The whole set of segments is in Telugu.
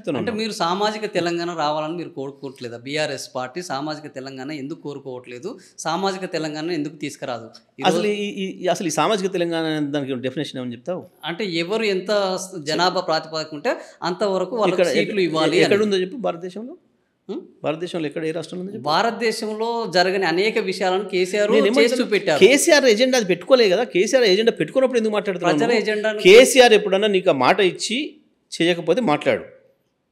క్లారిటీతో అంటే మీరు సామాజిక తెలంగాణ రావాలని మీరు కోరుకోవట్లేదా? బీఆర్ఎస్ పార్టీ సామాజిక తెలంగాణ ఎందుకు కోరుకోవట్లేదు? సామాజిక తెలంగాణ ఎందుకు తీసుకురాదు? అసలు ఈ సామాజిక తెలంగాణ దానికి డెఫినేషన్ ఏమని చెప్తావు? అంటే ఎవరు ఎంత జనాభా ప్రాతిపదిక ఉంటే అంతవరకు వాళ్ళకి సీట్లు ఇవ్వాలి. ఎక్కడుందో చెప్పు భారతదేశంలో? భారతదేశంలో ఎక్కడ, ఏ రాష్ట్రంలో ఉంది? భారతదేశంలో జరగని అనేక విషయాలను కేసీఆర్ చేసి చూపెట్టారు. కేసీఆర్ ఎజెండా అది పెట్టుకోలేదు కదా. కేసీఆర్ ఎజెండా పెట్టుకున్నప్పుడు ఎందుకు మాట్లాడుతున్నారు? ప్రజల ఎజెండా కేసీఆర్ ఎప్పుడన్నా నీకు ఆ మాట ఇచ్చి చేయకపోతే మాట్లాడు.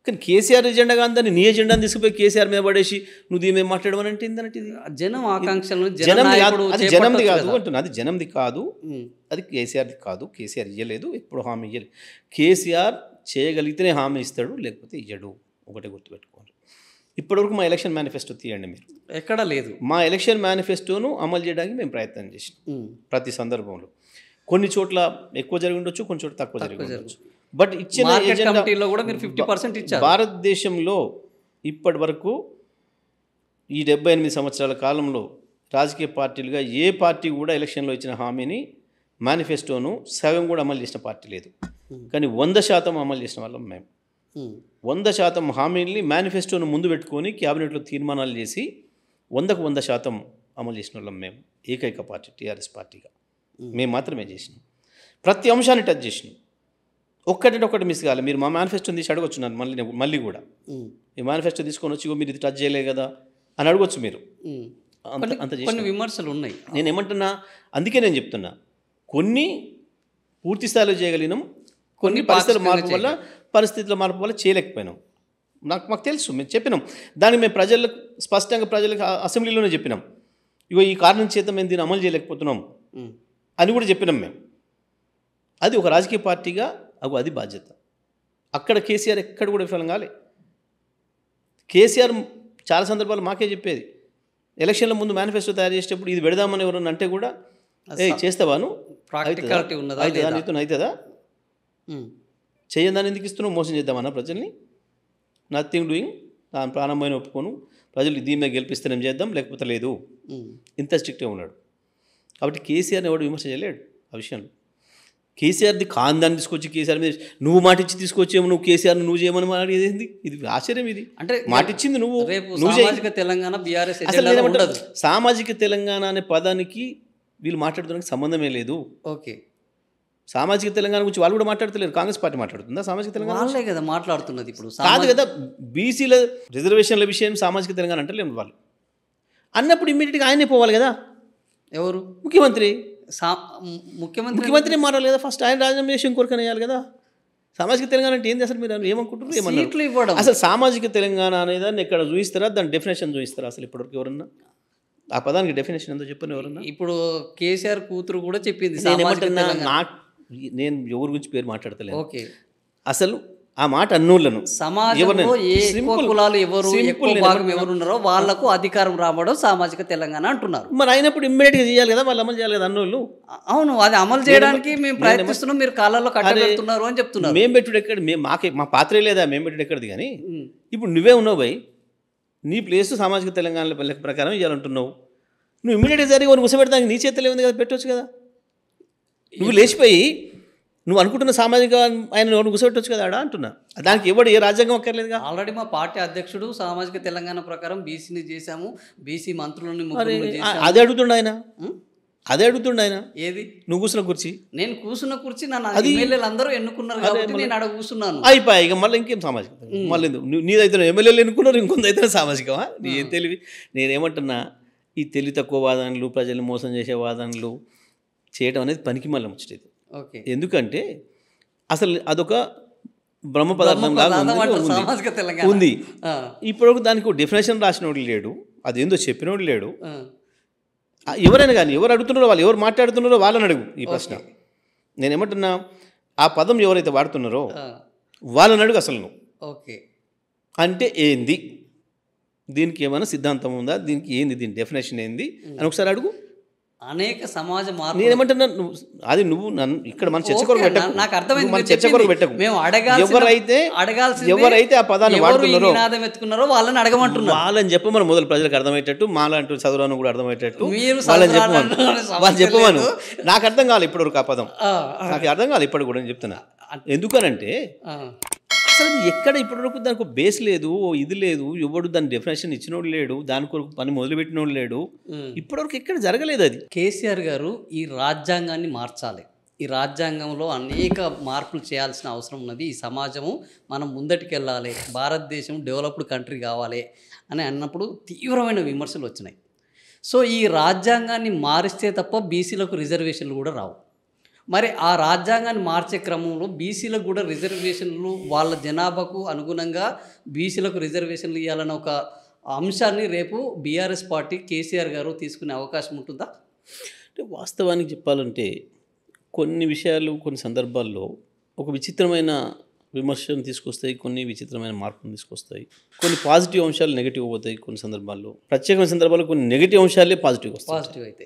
కానీ కేసీఆర్ ఎజెండా కాదని నీ ఎజెండాని తీసుకుపోయి కేసీఆర్ మీద పడేసి నువ్వు దీని మీద మాట్లాడమని అంటే ఏంటంటే ఇది జనం ఆకాంక్షలను జనంది కాదు అంటున్నా. అది జనంది కాదు, అది కేసీఆర్ది కాదు. కేసీఆర్ ఇయ్యలేదు, ఎప్పుడు హామీ ఇయ్యలేదు. కేసీఆర్ చేయగలిగితేనే హామీ ఇస్తాడు, లేకపోతే ఇయ్యడు. ఒకటే గుర్తుపెట్టుకోవాలి. ఇప్పటివరకు మా ఎలక్షన్ మేనిఫెస్టో తీయండి మీరు, ఎక్కడా లేదు. మా ఎలక్షన్ మేనిఫెస్టోను అమలు చేయడానికి మేము ప్రయత్నం చేసినాం. ప్రతి సందర్భంలో కొన్ని చోట్ల ఎక్కువ జరిగి ఉండొచ్చు, కొన్ని చోట్ల తక్కువ జరిగి ఉండొచ్చు. బట్ ఇచ్చిన కమిటీలో కూడా మీరు 50% ఇచ్చారు. భారతదేశంలో ఇప్పటి వరకు ఈ 78 సంవత్సరాల కాలంలో రాజకీయ పార్టీలుగా ఏ పార్టీ కూడా ఎలక్షన్లో ఇచ్చిన హామీని మేనిఫెస్టోను సగం కూడా అమలు చేసిన పార్టీ లేదు. కానీ 100% అమలు చేసిన వాళ్ళం మేము. 100% హామీల్ని మేనిఫెస్టోను ముందు పెట్టుకొని క్యాబినెట్లో తీర్మానాలు చేసి 100కు 100% అమలు చేసిన వాళ్ళం మేము. ఏకైక పార్టీ టీఆర్ఎస్ పార్టీగా మేము మాత్రమే చేసినాం. ప్రతి అంశాన్ని టచ్ చేసినాం. ఒక్కటంటే ఒక్కటి మిస్ కావాలి. మీరు మా మేనిఫెస్టోని తీసి అడగొచ్చు నన్ను మళ్ళీ కూడా. ఈ మేనిఫెస్టో తీసుకొని వచ్చి మీరు ఇది టచ్ చేయలే కదా అని అడగొచ్చు మీరు. అంత కొన్ని విమర్శలు ఉన్నాయి. నేను ఏమంటున్నా, అందుకే నేను చెప్తున్నా, కొన్ని పూర్తి స్థాయిలో చేయగలిగినాం, కొన్ని పరిస్థితుల మార్పు వల్ల చేయలేకపోయినాం. మాకు తెలుసు, మేము చెప్పినాం. దాన్ని మేము ప్రజలకు స్పష్టంగా అసెంబ్లీలోనే చెప్పినాం. ఇగో ఈ కారణం చేత మేము దీన్ని అమలు చేయలేకపోతున్నాం అని కూడా చెప్పినాం మేము. అది ఒక రాజకీయ పార్టీగా అది బాధ్యత. అక్కడ కేసీఆర్ ఎక్కడ కూడా విఫలం కాలే. కేసీఆర్ చాలా సందర్భాలు మాకే చెప్పేది, ఎలక్షన్ల ముందు మేనిఫెస్టో తయారు చేసేటప్పుడు ఇది పెడదామని ఎవరన్నా అంటే కూడా చేస్తావాను అవుతుందా, చేయని దాన్ని ఎందుకు ఇస్తున్నావు, మోసం చేద్దామన్నా ప్రజల్ని, నథింగ్ డూయింగ్, దాని ప్రారంభమైన ఒప్పుకోను, ప్రజలు దీని మీద గెలిపిస్తే నేను చేద్దాం, లేకపోతే లేదు, ఇంత స్ట్రిక్ట్గా ఉన్నాడు. కాబట్టి కేసీఆర్ని ఎవడు విమర్శ చేయలేడు ఆ విషయంలో. కేసీఆర్ది దాన్ని తీసుకొచ్చి కేసీఆర్ మీద నువ్వు మాట ఇచ్చి తీసుకొచ్చేమో, నువ్వు కేసీఆర్ని నువ్వు చేయమని మాట్లాడేది ఏంది? ఇది ఆశ్చర్యం. ఇది అంటే మాట ఇచ్చింది నువ్వు. తెలంగాణ బీఆర్ఎస్ సామాజిక తెలంగాణ అనే పదానికి వీళ్ళు మాట్లాడుకోవడానికి సంబంధమే లేదు. ఓకే, సామాజిక తెలంగాణ గురించి వాళ్ళు కూడా మాట్లాడతలేరు. కాంగ్రెస్ పార్టీ మాట్లాడుతుందా సామాజిక తెలంగాణ? వాళ్ళే కదా మాట్లాడుతున్నది. ఇప్పుడు కాదు కదా, బీసీల రిజర్వేషన్ల విషయం సామాజిక తెలంగాణ అంటలేము వాళ్ళు. అన్నప్పుడు ఇమ్మీడియట్గా ఆయనే పోవాలి కదా. ఎవరు? ముఖ్యమంత్రి. ముఖ్యమంత్రి మారాలి కదా. ఫస్ట్ ఆయన రాజీనామా చేసి ఇంకొకరిని వేయాలి కదా. సామాజిక తెలంగాణ అంటే ఏంది అసలు? మీరు ఏమనుకుంటారు? ఏమన్నారు అసలు? సామాజిక తెలంగాణ అనేదాన్ని ఎక్కడ చూపిస్తారా? దాని డెఫినేషన్ చూపిస్తారా అసలు ఇప్పటివరకు ఎవరన్నా? ఆ పదానికి డెఫినేషన్ ఎంతో చెప్పని ఎవరన్నా? ఇప్పుడు కేసీఆర్ కూతురు కూడా చెప్పింది. నేను ఎవరి గురించి పేరు మాట్లాడతలేదు. ఓకే, అసలు ఆ మాట అన్నోళ్ళను సమాజంలో కులాలు ఎవరున్నారో వాళ్లకు అధికారం రావడం సామాజిక తెలంగాణ అంటున్నారు. మరి అయినప్పుడు ఇమ్మీడియట్గా చేయాలి కదా, వాళ్ళు అమలు చేయాలి కదా అన్నోళ్ళు. అవును, అది అమలు చేయడానికి మేము ప్రయత్నిస్తున్నాం, మీరు కాలాల్లో కట్టబెడుతున్నారు అని చెప్తున్నారు. మేము పెట్టుడు ఎక్కడ? మా పాత్రే లేదా మేము పెట్టుడు ఎక్కడిది? కానీ ఇప్పుడు నువ్వే ఉన్నావు భయ్, నీ ప్లేస్ సామాజిక తెలంగాణ లెక్క ప్రకారం ఇవ్వాలంటున్నావు. నువ్వు ఇమ్మీడియట్గా జరిగి వాడిని కూర్చోబెడతానికి నీ చేతిలో ఉంది కదా, పెట్టవచ్చు కదా. నువ్వు లేచిపోయి నువ్వు అనుకుంటున్న సామాజిక ఆయన కూర్చోబెట్టవచ్చు కదా ఆడ అంటున్నా. దానికి ఎవడు ఏ రాజ్యాంగం అక్కర్లేదుగా. ఆల్రెడీ మా పార్టీ అధ్యక్షుడు సామాజిక తెలంగాణ ప్రకారం బీసీని చేశాము, బీసీ మంత్రులని అదే అడుగుతుండ ఆయన. ఏది? నువ్వు కూర్చున్న కుర్చీ, నేను కూర్చున్న కుర్చీ, ఎమ్మెల్యేలు అందరూ ఎన్నుకున్నారు కాబట్టి నేను అక్కడ కూర్చున్నాను. అయిపోయి ఇక మళ్ళీ ఇంకేం సామాజికం? మళ్ళీ నీదైతే ఎమ్మెల్యేలు ఎన్నుకున్నారు, ఇంకొందైతే సామాజికమా? నీ తెలివి. నేనేమంటున్నా, ఈ తెలివి తక్కువ వాదనలు, ప్రజల్ని మోసం చేసే వాదనలు చేయడం అనేది పనికి మళ్ళీ ముచ్చటది. ఓకే, ఎందుకంటే అసలు అదొక బ్రహ్మ పదార్థం లాగా ఉంది. ఇప్పుడు దానికి డెఫినేషన్ రాసినోడు లేడు, అదేందో చెప్పినోడు లేడు. ఎవరైనా కానీ ఎవరు అడుగుతున్నారో వాళ్ళు, ఎవరు మాట్లాడుతున్నారో వాళ్ళని అడుగు ఈ ప్రశ్న. నేనేమంటున్నా, ఆ పదం ఎవరైతే వాడుతున్నారో వాళ్ళని అడుగు అసలు నువ్వు. ఓకే, అంటే ఏంది, దీనికి ఏమైనా సిద్ధాంతం ఉందా, దీనికి ఏంది, దీని డెఫినేషన్ ఏంది అని ఒకసారి అడుగు. అనేక సమాజ మార్పు. నేనేమంటున్నా, అది నువ్వు నన్ను ఇక్కడ మన చర్చ కొరకు పెట్టకు, నాకు అర్థమైంది. మన చర్చ కొరకు పెట్టకు. మేము ఎవరైతే ఆ పదాన్ని వాడుతున్నారో ఎత్తుకున్నారో వాళ్ళని అడగమంటున్నారు. వాళ్ళని చెప్పమని మొదలు ప్రజలకు అర్థమయ్యేటట్టు, మాలాంటి చదువులను కూడా అర్థమయ్యేటట్టు వాళ్ళని చెప్పమను. వాళ్ళు చెప్పమను. నాకు అర్థం కావాలి ఇప్పటివరకు ఆ పదం, నాకు అర్థం కావాలి ఇప్పటి కూడా. నేను చెప్తున్నా ఎందుకనంటే అసలు అది ఎక్కడ ఇప్పటివరకు దానికి ఒక బేస్ లేదు, ఓ ఇది లేదు, ఎవడు దాని డెఫినేషన్ ఇచ్చినోడు లేడు, దాని కొరకు పని మొదలుపెట్టినోడు లేడు. ఇప్పటివరకు ఎక్కడ జరగలేదు అది. కేసీఆర్ గారు ఈ రాజ్యాంగాన్ని మార్చాలి, ఈ రాజ్యాంగంలో అనేక మార్పులు చేయాల్సిన అవసరం ఉన్నది, ఈ సమాజము మనం ముందటికి వెళ్ళాలి, భారతదేశం డెవలప్డ్ కంట్రీ కావాలి అని అన్నప్పుడు తీవ్రమైన విమర్శలు వచ్చినాయి. సో ఈ రాజ్యాంగాన్ని మారిస్తే తప్ప బీసీలకు రిజర్వేషన్లు కూడా రావు. మరి ఆ రాజ్యాంగాన్ని మార్చే క్రమంలో బీసీలకు కూడా రిజర్వేషన్లు, వాళ్ళ జనాభాకు అనుగుణంగా బీసీలకు రిజర్వేషన్లు ఇవ్వాలన్న ఒక అంశాన్ని రేపు బీఆర్ఎస్ పార్టీ కేసీఆర్ గారు తీసుకునే అవకాశం ఉంటుందా? అంటే వాస్తవానికి చెప్పాలంటే కొన్ని విషయాలు కొన్ని సందర్భాల్లో ఒక విచిత్రమైన విమర్శను తీసుకొస్తాయి, కొన్ని విచిత్రమైన మార్పును తీసుకొస్తాయి. కొన్ని పాజిటివ్ అంశాలు నెగిటివ్ అవుతాయి, కొన్ని సందర్భాల్లో ప్రత్యేకమైన సందర్భాల్లో కొన్ని నెగిటివ్ అంశాలే పాజిటివ్ వస్తాయి, పాజిటివ్ అయితే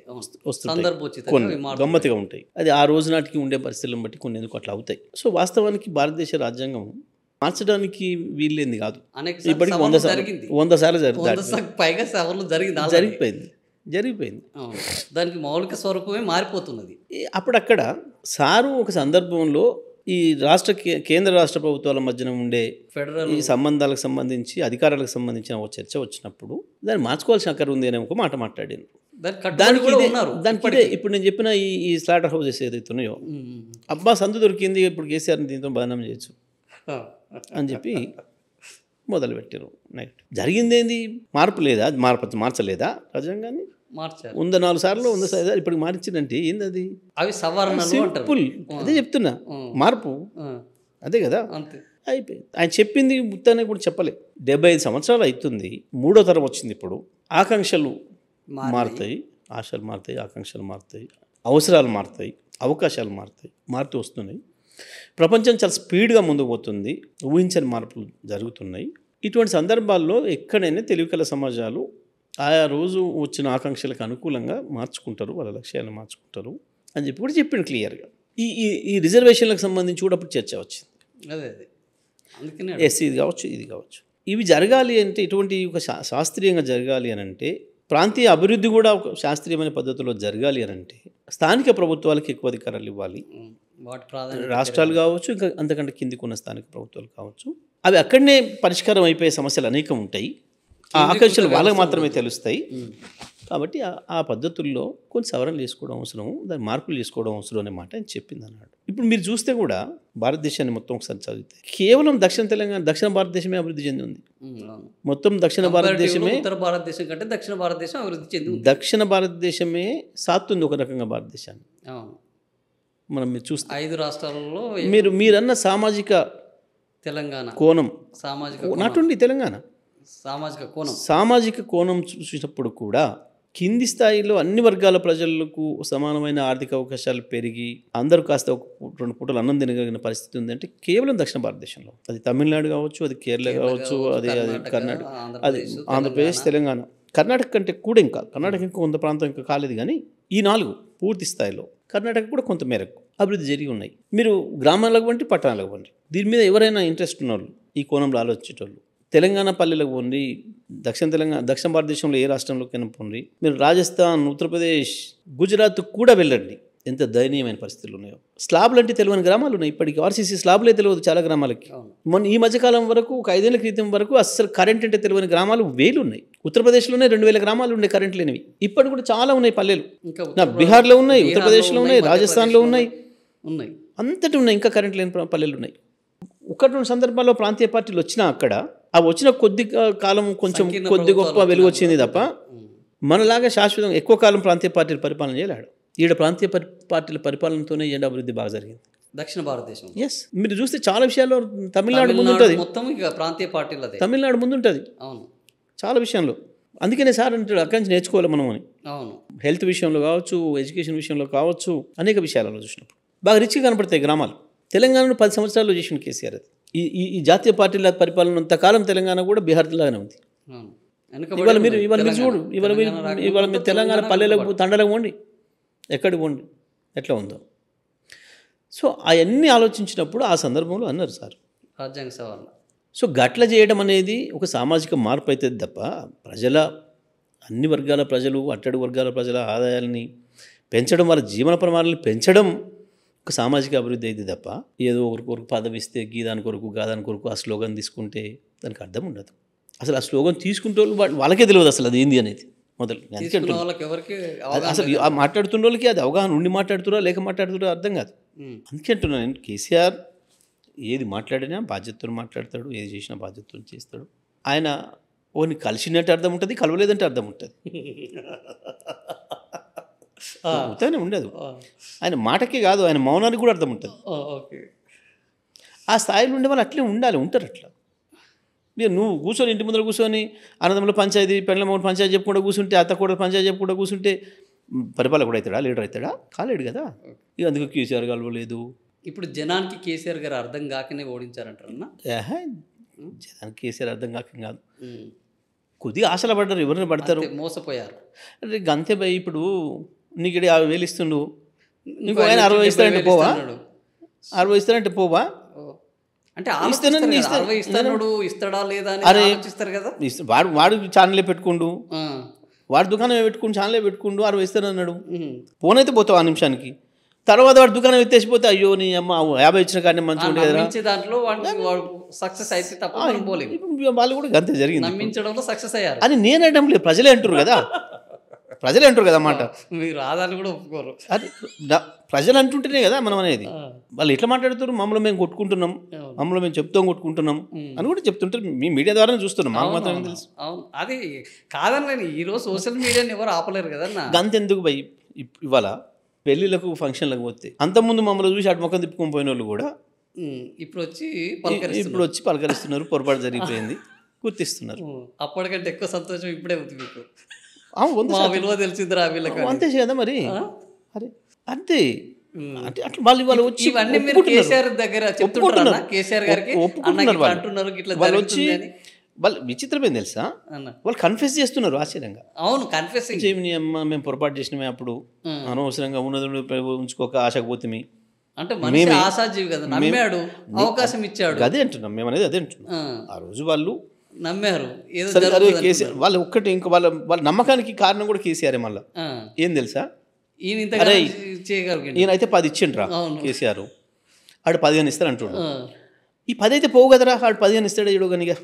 వస్తుంటాయి, కొన్ని గమ్మత్తుగా ఉంటాయి. అది ఆ రోజు నాటికి ఉండే పరిస్థితులను బట్టి కొన్ని ఎందుకు అట్లా అవుతాయి. సో వాస్తవానికి భారతదేశ రాజ్యాంగం మార్చడానికి వీల్లేంది కాదు. ఇప్పటికి 100 సార్లు జరిగిపోయింది. దానికి మౌలిక స్వరూపమే మారిపోతున్నది. అప్పుడక్కడ సారు ఒక సందర్భంలో ఈ కేంద్ర రాష్ట్ర ప్రభుత్వాల మధ్యన ఉండే ఫెడరల్ ఈ సంబంధాలకు సంబంధించి, అధికారాలకు సంబంధించిన ఒక చర్చ వచ్చినప్పుడు దాన్ని మార్చుకోవాల్సిన అక్కర ఉంది అనే ఒక మాట మాట్లాడాను. దానికి ఇప్పుడు నేను చెప్పిన ఈ స్లాటర్ హౌసెస్ ఏదైతే ఉన్నాయో, అబ్బా సందు దొరికింది, ఇప్పుడు కేసీఆర్ని దీంతో బదనాం చేయొచ్చు అని చెప్పి మొదలుపెట్టారు. నెక్స్ట్ జరిగింది ఏంది? మార్పు లేదా? మార్చలేదా రాజ్యాంగాన్ని? మార్చారు. 4 సార్లు 100 సార్లు ఇప్పటికి మార్చిందంటే ఏంది అది? అవి సవరణలు సింపుల్. అదే చెప్తున్నా, మార్పు అదే కదా, అయిపోయింది. ఆయన చెప్పింది మొత్తాన్ని కూడా చెప్పలే. 75 సంవత్సరాలు అవుతుంది, 3వ తరం వచ్చింది. ఇప్పుడు ఆకాంక్షలు మారుతాయి, ఆశలు మారుతాయి, ఆకాంక్షలు మారుతాయి, అవసరాలు మారుతాయి, అవకాశాలు మారుతూ వస్తున్నాయి. ప్రపంచం చాలా స్పీడ్గా ముందుకు పోతుంది, ఊహించని మార్పులు జరుగుతున్నాయి. ఇటువంటి సందర్భాల్లో ఎక్కడైనా తెలివికల సమాజాలు ఆయా రోజు వచ్చిన ఆకాంక్షలకు అనుకూలంగా మార్చుకుంటారు, వాళ్ళ లక్ష్యాలను మార్చుకుంటారు అని చెప్పి కూడా చెప్పిండు క్లియర్గా. ఈ రిజర్వేషన్లకు సంబంధించి కూడా అప్పుడు చర్చ వచ్చింది. అదే అందుకనే ఇది కావచ్చు, ఇది కావచ్చు. ఇవి జరగాలి అంటే, ఇటువంటి ఒక శాస్త్రీయంగా జరగాలి అని అంటే, ప్రాంతీయ అభివృద్ధి కూడా ఒక శాస్త్రీయమైన పద్ధతిలో జరగాలి అని అంటే స్థానిక ప్రభుత్వాలకు ఎక్కువ అధికారాలు ఇవ్వాలి. రాష్ట్రాలు కావచ్చు, ఇంకా అంతకంటే కిందికి ఉన్న స్థానిక ప్రభుత్వాలు కావచ్చు. అవి అక్కడనే పరిష్కారం అయిపోయే సమస్యలు అనేకం ఉంటాయి. ఆ ఆకాంక్షలు వాళ్ళకి మాత్రమే తెలుస్తాయి. కాబట్టి ఆ పద్ధతుల్లో కొన్ని సవరణలు చేసుకోవడం అవసరం, దాన్ని మార్పులు చేసుకోవడం అవసరం అనే మాట ఆయన చెప్పింది అన్నాడు. ఇప్పుడు మీరు చూస్తే కూడా భారతదేశాన్ని మొత్తం ఒకసారి చదివితే కేవలం దక్షిణ భారతదేశమే అభివృద్ధి చెంది ఉంది. మొత్తం దక్షిణ భారతదేశమే, ఉత్తర భారతదేశం కంటే దక్షిణ భారతదేశం అభివృద్ధి చెంది ఉంది. దక్షిణ భారతదేశమే సాత్తుంది ఒక రకంగా భారతదేశాన్ని. మనం మీరు చూస్తే 5 రాష్ట్రాలలో మీరన్న సామాజిక తెలంగాణ కోణం, సామాజిక నాటుండి తెలంగాణ సామాజిక కోణం చూసినప్పుడు కూడా కింది స్థాయిలో అన్ని వర్గాల ప్రజలకు సమానమైన ఆర్థిక అవకాశాలు పెరిగి అందరూ కాస్త 2 పూటలు అన్నం తినగలిగిన పరిస్థితి ఉందంటే కేవలం దక్షిణ భారతదేశంలో. అది తమిళనాడు కావచ్చు, అది కేరళ కావచ్చు, అది కర్ణాటక, అది ఆంధ్రప్రదేశ్, తెలంగాణ, కర్ణాటక కంటే కూడా ఇంకా కర్ణాటక ఇంకా కొంత ప్రాంతం ఇంకా కాలేదు. కానీ ఈ 4 పూర్తి స్థాయిలో, కర్ణాటక కూడా కొంత మేరకు అభివృద్ధి జరిగి ఉన్నాయి. మీరు గ్రామాలకు వంటి పట్టణాలకు వంటి దీని మీద ఎవరైనా ఇంట్రెస్ట్ ఉన్నవాళ్ళు, ఈ కోణంలో ఆలోచించేటోళ్ళు, తెలంగాణ పల్లెలకు పోండి, దక్షిణ భారతదేశంలో ఏ రాష్ట్రంలోకైనా పోండి, మీరు రాజస్థాన్, ఉత్తరప్రదేశ్, గుజరాత్ కూడా వెళ్ళండి, ఎంత దయనీయమైన పరిస్థితులు ఉన్నాయో. స్లాబ్లు అంటే తెలియని గ్రామాలు ఉన్నాయి ఇప్పటికీ. ఆర్సీసీ స్లాబ్లే తెలియదు చాలా గ్రామాలకి. ఈ మధ్యకాలం వరకు, ఒక 5 ఏళ్ల క్రితం వరకు అసలు కరెంట్ అంటే తెలియని గ్రామాలు వేలు ఉన్నాయి. ఉత్తరప్రదేశ్లోనే 2000 గ్రామాలు ఉన్నాయి కరెంట్ లేనివి. ఇప్పటి కూడా చాలా ఉన్నాయి పల్లెలు. బీహార్లో ఉన్నాయి, ఉత్తరప్రదేశ్లో ఉన్నాయి, రాజస్థాన్లో ఉన్నాయి, అంతటి ఉన్నాయి ఇంకా కరెంట్ లేని పల్లెలు ఉన్నాయి. 1-2 సందర్భాల్లో ప్రాంతీయ పార్టీలు వచ్చినా అక్కడ ఆ వచ్చిన కొద్ది కాలం కొంచెం కొద్ది గొప్ప వెలుగు వచ్చింది తప్ప మనలాగా శాశ్వతంగా ఎక్కువ కాలం ప్రాంతీయ పార్టీలు పరిపాలన చేయలేడు. ఈడ ప్రాంతీయ పార్టీల పరిపాలనతోనే ఈ అభివృద్ధి బాగా జరిగింది దక్షిణ భారతదేశం. ఎస్, మీరు చూస్తే చాలా విషయాల్లో తమిళనాడు ముందుంటుంది, మొత్తం ఇక ప్రాంతీయ పార్టీలు తమిళనాడు ముందుంటుంది. అవును, చాలా విషయంలో. అందుకనే సార్ అంటాడు అక్కడి నుంచి నేర్చుకోవాలి మనం అని. అవును, హెల్త్ విషయంలో కావచ్చు, ఎడ్యుకేషన్ విషయంలో కావచ్చు, అనేక విషయాలలో చూసినప్పుడు బాగా రిచ్గా కనపడతాయి గ్రామాలు. తెలంగాణను 10 సంవత్సరాల్లో చేసిన కేసీఆర్. అది ఈ జాతీయ పార్టీల పరిపాలన అంతకాలం తెలంగాణ కూడా బీహార్ లాగానే ఉంది. ఇవాళ మీరు చూడు, ఇవాళ మీరు తెలంగాణ పల్లెలకు, తండలకు పోండి, ఎక్కడికి పోండి, ఎట్లా ఉందో. సో అవన్నీ ఆలోచించినప్పుడు ఆ సందర్భంలో అన్నారు సార్ రాజ్యాంగ సవరణ. సో గట్ల చేయడం అనేది ఒక సామాజిక మార్పు అవుతుంది తప్ప అన్ని వర్గాల ప్రజలు, అట్టడి వర్గాల ప్రజల ఆదాయాలని పెంచడం, వాళ్ళ జీవన ప్రమాణాలను పెంచడం ఒక సామాజిక అభివృద్ధి అయితే తప్ప ఏదో ఒకరికొరకు పదవి ఇస్తే గీదాని కొరకు గాదాని కొరకు ఆ స్లోగన్ తీసుకుంటే దానికి అర్థం ఉండదు. అసలు ఆ స్లోగన్ తీసుకుంటే వాళ్ళకే తెలియదు అసలు అది ఏంది అనేది మొదలు. తీసుకున్న వాళ్ళకి ఎవరికి అసలు ఆ మాట్లాడుతున్న వాళ్ళకి అది అవగాహన ఉండి మాట్లాడుతురా లేక మాట్లాడుతురా అర్థం కాదు. అందుకే అంటున్నాను నేను, కేసీఆర్ ఏది మాట్లాడినా బాధ్యతతో మాట్లాడతాడు, ఏది చేసినా బాధ్యతతో చేస్తాడు. ఆయన ఓని కలిసినట్టు అర్థం ఉంటుంది, కలవలేదంటే అర్థం ఉంటుంది, అవుతానే ఉండదు. ఆయన మాటకే కాదు, ఆయన మౌనానికి కూడా అర్థం ఉంటుంది. ఆ స్థాయిలో ఉండే వాళ్ళు అట్లే ఉండాలి, ఉంటారు అట్లా. నువ్వు కూర్చొని ఇంటి ముందర కూర్చొని అన్నదమ్ముల పంచాయతీ పెళ్ళమౌని పంచాయతీ చెప్పుకుంటూ కూర్చుంటే, అత్త కూడా పంచాయతీ చెప్పుకుంటూ కూర్చుంటే పరిపాలకుడు అవుతాడా, లీడర్ అవుతాడా? కాలేడు కదా. ఇక అందుకు కేసీఆర్ కలవలేదు. ఇప్పుడు జనానికి కేసీఆర్ గారు అర్థం కాకనే ఓడించారంటారన్నా? జనానికి కేసీఆర్ అర్థం కాక కాదు, కొద్దిగా ఆశలు పడ్డారు. ఎవరిని పడతారు, మోసపోయారు. అంటే గంతే భయ్. ఇప్పుడు నీకు 50,000 ఇస్తుండు, నీకు ఆయన 60 ఇస్తారంటే పోవా? 60 ఇస్తారంటే పోవా? అంటే ఇస్తాడా లేదా ఆలోచిస్తారు కదా. వాడు ఛానలే పెట్టుకుండు, వాడు దుకాణం పెట్టుకుని ఛానలే పెట్టుకుండు, 60 ఇస్తాను అన్నాడు. ఫోన్ అయితే పోతావు ఆ నిమిషానికి. తర్వాత వాడు దుకాణం ఎత్తేసిపోతే అయ్యో నీ అమ్మ 50 ఇచ్చిన కానీ మంచిగా ఉండే కదా. దాంట్లో సక్సెస్ అయితే తప్ప వాళ్ళు కూడా గంతే జరిగింది. నమ్మించడంలో సక్సెస్ అయ్యారు అని నేను అనడం లేదు, ప్రజలే అంటారు కదా. ప్రజలే అంటారు కదా మాట. మీరు ఆధారాలు కూడా ఒప్పుకోరు. అది ప్రజలు అంటుంటేనే కదా మనం అనేది. వాళ్ళు ఎట్లా మాట్లాడుతారు, మమ్మల్ని మేము కొట్టుకుంటున్నాం, మమ్మల్ని మేము చెప్తాం కొట్టుకుంటున్నాం అని కూడా చెప్తుంటారు. మీ మీడియా ద్వారా చూస్తున్నాం, మాకు మాత్రమే తెలుసు. అవును, అది కాదని ఈరోజు సోషల్ మీడియాని ఎవరు ఆపలేరు కదా. గంతెందుకు భయ్, ఇవాళ పెళ్ళిళ్ళకు ఫంక్షన్లకు పోతే అంతకుముందు మమ్మల్ని చూసి అటు మొక్కం తిప్పుకొని పోయిన వాళ్ళు కూడా ఇప్పుడు వచ్చి పలకరిస్తున్నారు. పొరపాటు జరిగిపోయింది గుర్తిస్తున్నారు. అప్పటికంటే ఎక్కువ సంతోషం ఇప్పుడే ఉంది మీకు. విలువ తెలిసిందిరా వీళ్ళకి, అంతే కదా మరి. అరే అంతే, అంటే అట్లా వాళ్ళు ఇవాళ వచ్చి ఇవన్నీ మీరు కేసీఆర్ దగ్గర చెప్తుంటారా? కేసీఆర్ గారికి అంటున్నారు ఇట్లా వాళ్ళు వచ్చి, వాళ్ళు విచిత్రమైంది తెలుసా, వాళ్ళు కన్ఫెస్ చేస్తున్నారు ఆశ్చర్యంగా. అవును, కన్ఫెసింగ్ చేయని అమ్మ మేము పొరపాటు చేసినమే, అప్పుడు అనవసరంగా ఉన్నది ఉంచుకోక ఆశకపోతే అంటే మనిషి ఆశాజీవి కదా, నమ్మాడు, అవకాశం ఇచ్చాడు. అదే అంటున్నాం మేము అనేది, అదే అంటున్నాం. ఆ రోజు వాళ్ళు నమ్మారు. కేసీఆర్ వాళ్ళు ఒక్కటి, ఇంకా వాళ్ళ నమ్మకానికి కారణం కూడా కేసీఆర్. మళ్ళీ ఏం తెలుసా, ఈయనైతే 10 ఇచ్చిండ్రా కేసీఆర్, ఆడు 15 ఇస్తాడు అంటుండు. ఈ 10 అయితే పోవు కదరా, ఆడు 15 ఇస్తాడు ఇడు కనిగా.